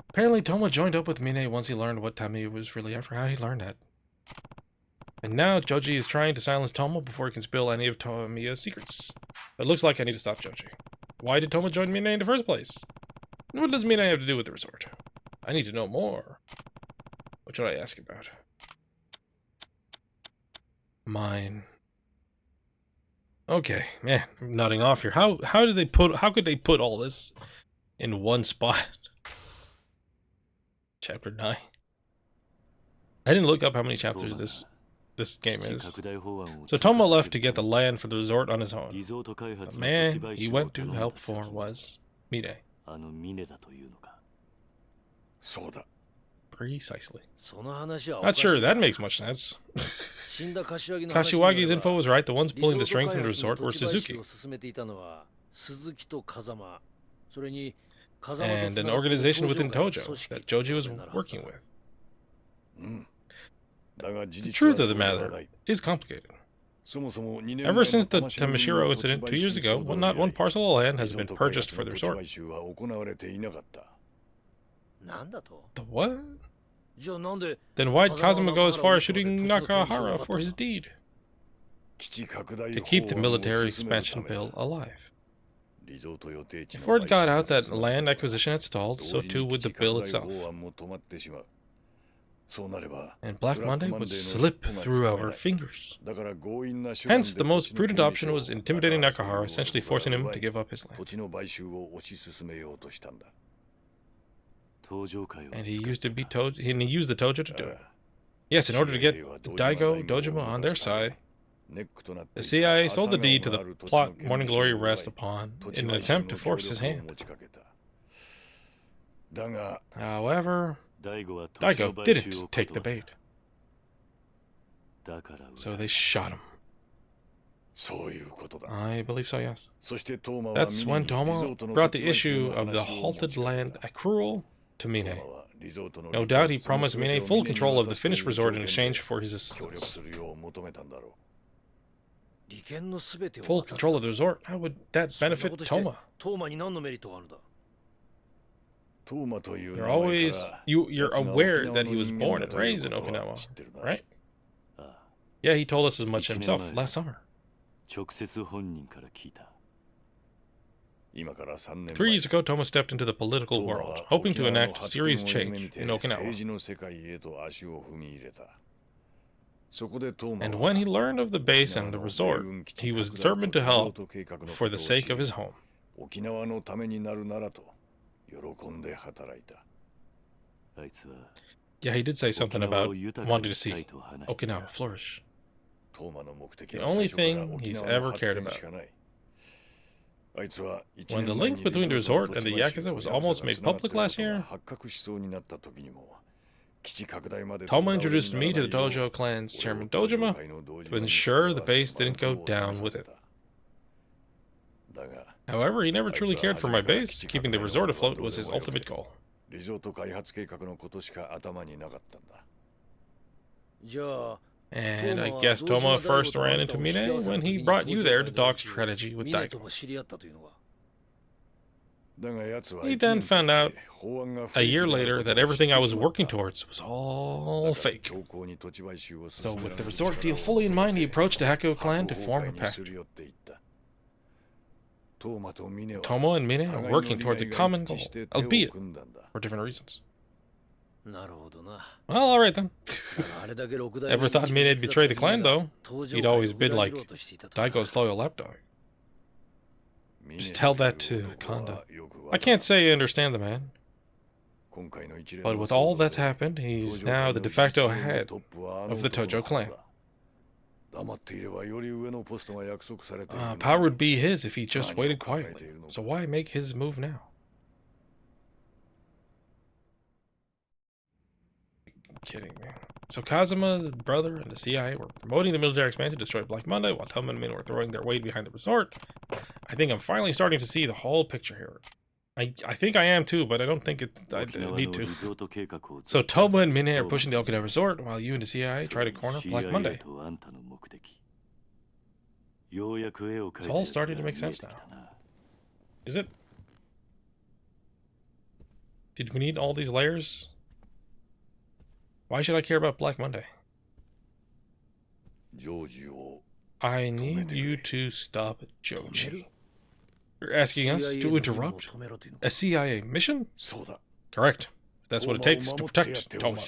Speaker 1: Apparently Toma joined up with Mine once he learned what Tami was really after. How did he learn that? And now Joji is trying to silence Toma before he can spill any of Tamiya's secrets. It looks like I need to stop Joji. Why did Toma join Mine in the first place? And what does Mine have to do with the resort? I need to know more. What should I ask about? Mine. Okay, man, I'm nodding off here. How could they put all this in one spot? Chapter 9. I didn't look up how many chapters this game is. So Toma left to get the land for the resort on his own. The man he went to help for was Mine. Precisely. Not sure that makes much sense. Kashiwagi's info was right. The ones pulling the strings in the resort were Suzuki. And an organization within Tojo that Joji was working with. The truth of the matter is complicated. Ever since the Tamashiro incident 2 years ago, not one parcel of land has been purchased for the resort. The what? Then why'd Kazuma go as far as shooting Nakahara for his deed? To keep the military expansion bill alive. If word got out that land acquisition had stalled, so too would the bill itself. And Black Monday would slip through our fingers. Hence, the most prudent option was intimidating Nakahara, essentially forcing him to give up his land. And he used the Tojo to do it. Yes, in order to get Daigo Dojima on their side, the CIA stole the deed to the plot Morning Glory rests upon in an attempt to force his hand. However, Daigo didn't take the bait. So they shot him. I believe so, yes. That's when Toma brought the issue of the halted land accrual to Mine. No doubt he promised Mine full control of the finished resort in exchange for his assistance. Full control of the resort? How would that benefit Toma? You're aware that he was born and raised in Okinawa, right? Yeah, he told us as much himself last summer. 3 years ago, Toma stepped into the political world, hoping to enact serious change in Okinawa. And when he learned of the base and the resort, he was determined to help for the sake of his home. Yeah, he did say something about wanting to see Okinawa flourish. The only thing he's ever cared about. When the link between the resort and the Yakuza was almost made public last year, Toma introduced me to the Dojo clan's chairman Dojima to ensure the base didn't go down with it. However, he never truly cared for my base. Keeping the resort afloat was his ultimate goal. And I guess Toma first ran into Mine when he brought you there to talk strategy with Daigo. He then found out a year later that everything I was working towards was all fake. So with the resort deal fully in mind, he approached the Haku clan to form a pact. Toma and Mine are working towards a common goal, albeit for different reasons. Well, alright then. Ever thought Mine'd betray the clan, though? He'd always been like Daigo's loyal lapdog. Just tell that to Kanda. I can't say I understand the man. But with all that's happened, he's now the de facto head of the Tojo clan. Power would be his if he just waited quietly. So why make his move now? Kidding me. So Kazuma's brother and the CIA were promoting the military expansion to destroy Black Monday, while Toma and Min were throwing their weight behind the resort. I think I'm finally starting to see the whole picture here. I think I am too, but I don't think I need to. So Toma and Min are pushing the Okinawa resort, while you and the CIA try to corner Black Monday. It's all starting to make sense now. Is it? Did we need all these layers? Why should I care about Black Monday? I need you to stop Joji. You're asking us to interrupt a CIA mission? Correct. That's what it takes to protect Toma.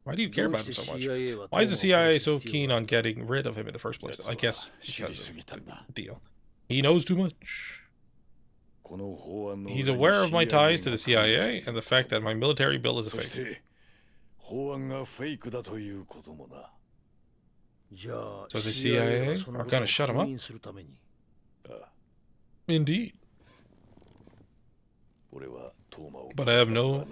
Speaker 1: Why do you care about him so much? Why is the CIA so keen on getting rid of him in the first place? I guess because of the deal. He knows too much. He's aware of my ties to the CIA and the fact that my military bill is a fake. So the CIA are gonna shut him up? Indeed. But I have no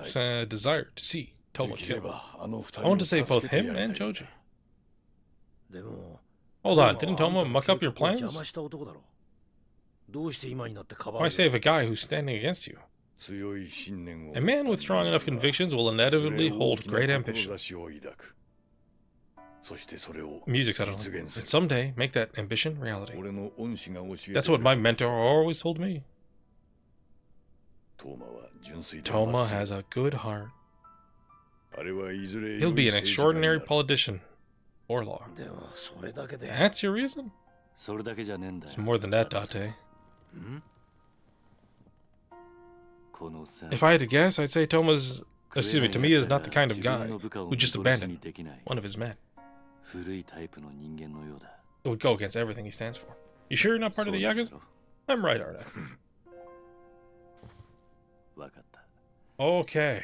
Speaker 1: desire to see Toma killed. I want to save both him and Joji. Hold on, didn't Toma muck up your plans? Why save a guy who's standing against you? A man with strong enough convictions will inevitably hold great ambition. Music's out of and someday make that ambition reality. That's what my mentor always told me. Toma has a good heart. He'll be an extraordinary politician. Or law. That's your reason? It's more than that, Date. If I had to guess, I'd say Tamiya is not the kind of guy who just abandoned one of his men. It would go against everything he stands for. You sure you're not part of the Yakuza? I'm right, aren't I? Okay.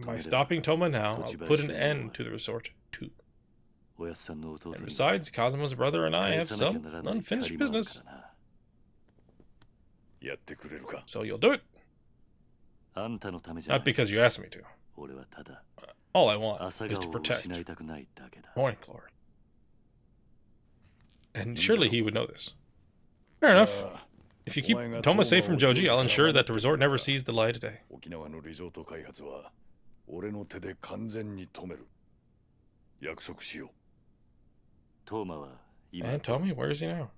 Speaker 1: By stopping Toma now, I'll put an end to the resort too. And besides, Kazuma's brother and I have some unfinished business. So you'll do it? Not because you asked me to. All I want is to protect Morning Glory. And surely he would know this. Fair enough. If you keep Toma safe from Joji, I'll ensure that the resort never sees the light of day. And Tommy, where is he now?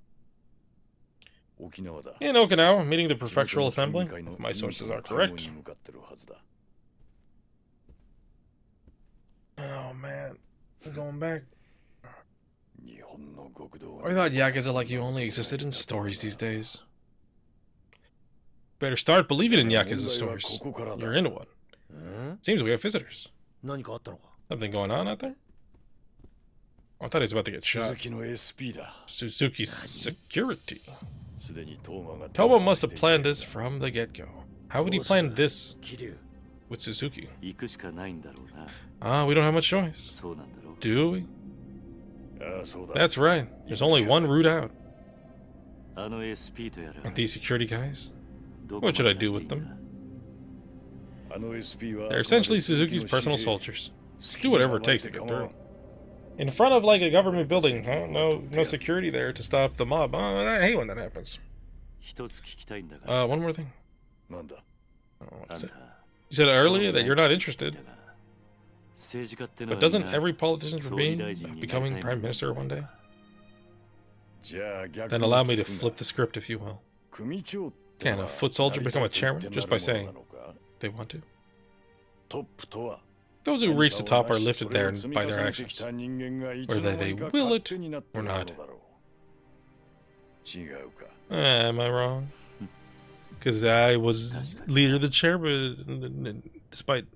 Speaker 1: In Okinawa, meeting the prefectural assembly, if my sources are correct. Oh man, I'm going back. I thought Yakuza like you only existed in stories these days. Better start believing in Yakuza stories. You're into one. Seems we have visitors. Something going on out there? I thought he was about to get shot. Suzuki's security. Tomo must have planned this from the get-go. How would he plan this with Suzuki? We don't have much choice. Do we? That's right. There's only one route out. And these security guys? What should I do with them? They're essentially Suzuki's personal soldiers. Do whatever it takes to get through. In front of like a government building, huh? No security there to stop the mob. I hate when that happens. One more thing. You said earlier that you're not interested. But doesn't every politician dream of becoming prime minister one day? Then allow me to flip the script, if you will. Can a foot soldier become a chairman just by saying they want to? Those who reach the top are lifted there by their actions, whether they will it or not. Am I wrong? Because I was leader of the chairman, despite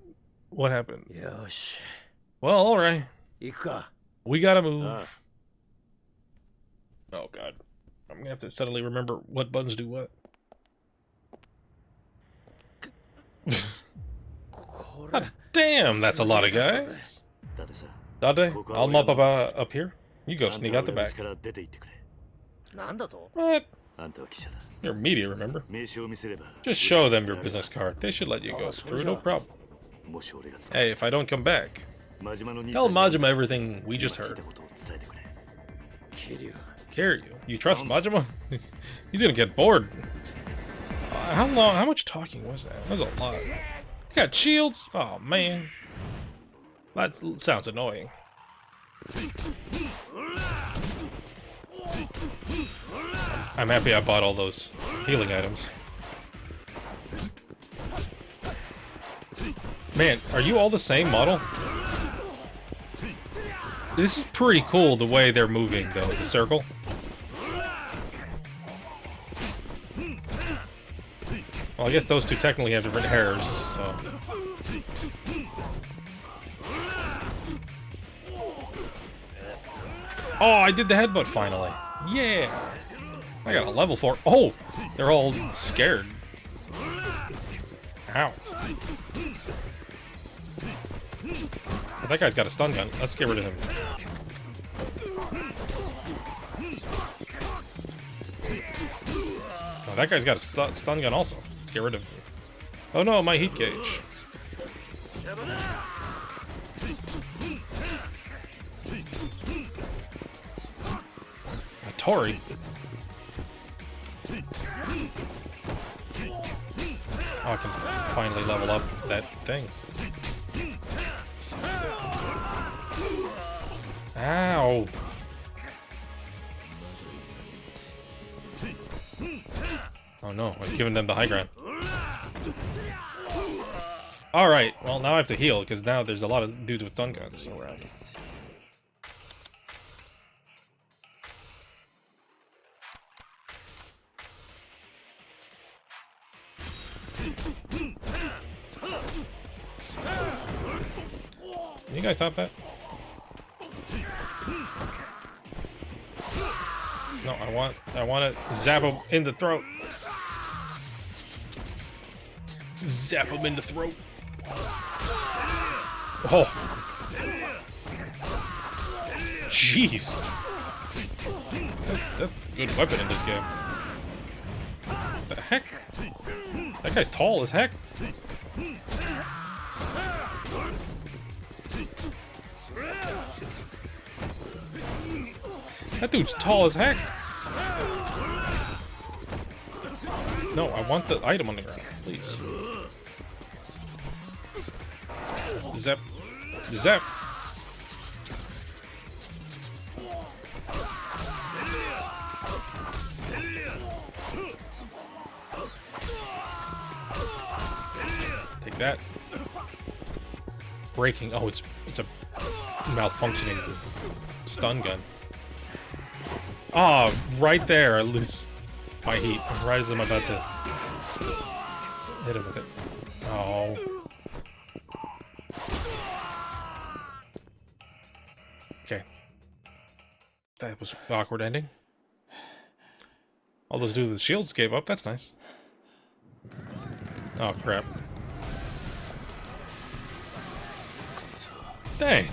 Speaker 1: what happened. Well, alright. We gotta move. Oh god. I'm gonna have to suddenly remember what buttons do what. God damn, that's a lot of guys. Dade, I'll mop up here. You go sneak out the back. What? You're media, remember? Just show them your business card. They should let you go through, no problem. Hey, if I don't come back, tell Majima everything we just heard. Kiryu, you trust Majima? He's gonna get bored. How much talking was that? That was a lot. You got shields? Oh man. That sounds annoying. I'm happy I bought all those healing items. Man, are you all the same model? This is pretty cool the way they're moving though, the circle. Well, I guess those two technically have different hairs, so... Oh, I did the headbutt finally. Yeah! I got a level 4. Oh! They're all scared. Ow. But that guy's got a stun gun. Let's get rid of him. Oh, that guy's got a stun gun also. Let's get rid of him. Oh no, my heat gauge. Tori. Oh, I can finally level up that thing. Ow. Oh no, I've given them the high ground. Alright, well now I have to heal, because now there's a lot of dudes with stun guns around. Can you guys stop that? No, I want to zap him in the throat. Zap him in the throat. Oh. Jeez. That's a good weapon in this game. What the heck? That guy's tall as heck. That dude's tall as heck. No, I want the item on the ground, please. Zap. Zap. Take that. Breaking. Oh, it's a malfunctioning stun gun. Oh, right there, I lose my heat. Right as I'm about to Hit him with it. Oh. Okay. That was an awkward ending. All those dudes with shields gave up. That's nice. Oh, crap. Dang.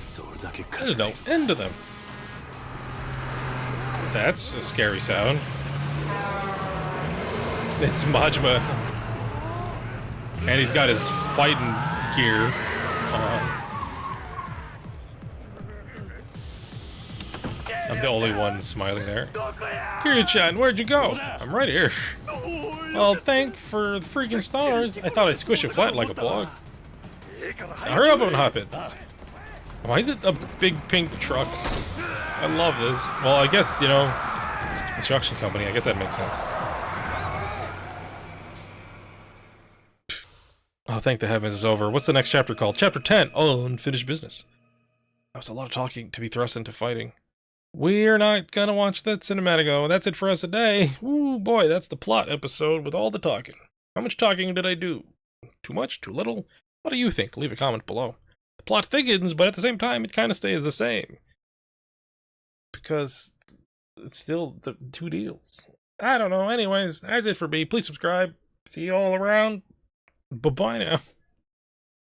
Speaker 1: There's no end to them. That's a scary sound. It's Majima. And he's got his fighting gear on. I'm the only one smiling there. Kiryu-chan, where'd you go? I'm right here. Well, thank for the freaking stars. I thought I'd squish it flat like a blog. Now hurry up and hop in. Why is it a big pink truck? I love this. Well, I guess, you know, it's a construction company. I guess that makes sense. Oh, thank the heavens it's over. What's the next chapter called? Chapter 10, Unfinished Business. That was a lot of talking to be thrust into fighting. We're not gonna watch that cinematico. That's it for us today. Ooh, boy, that's the plot episode with all the talking. How much talking did I do? Too much? Too little? What do you think? Leave a comment below. The plot thickens, but at the same time, it kind of stays the same. Because it's still the two deals. I don't know. Anyways, that's it for me. Please subscribe. See you all around. Bye-bye now.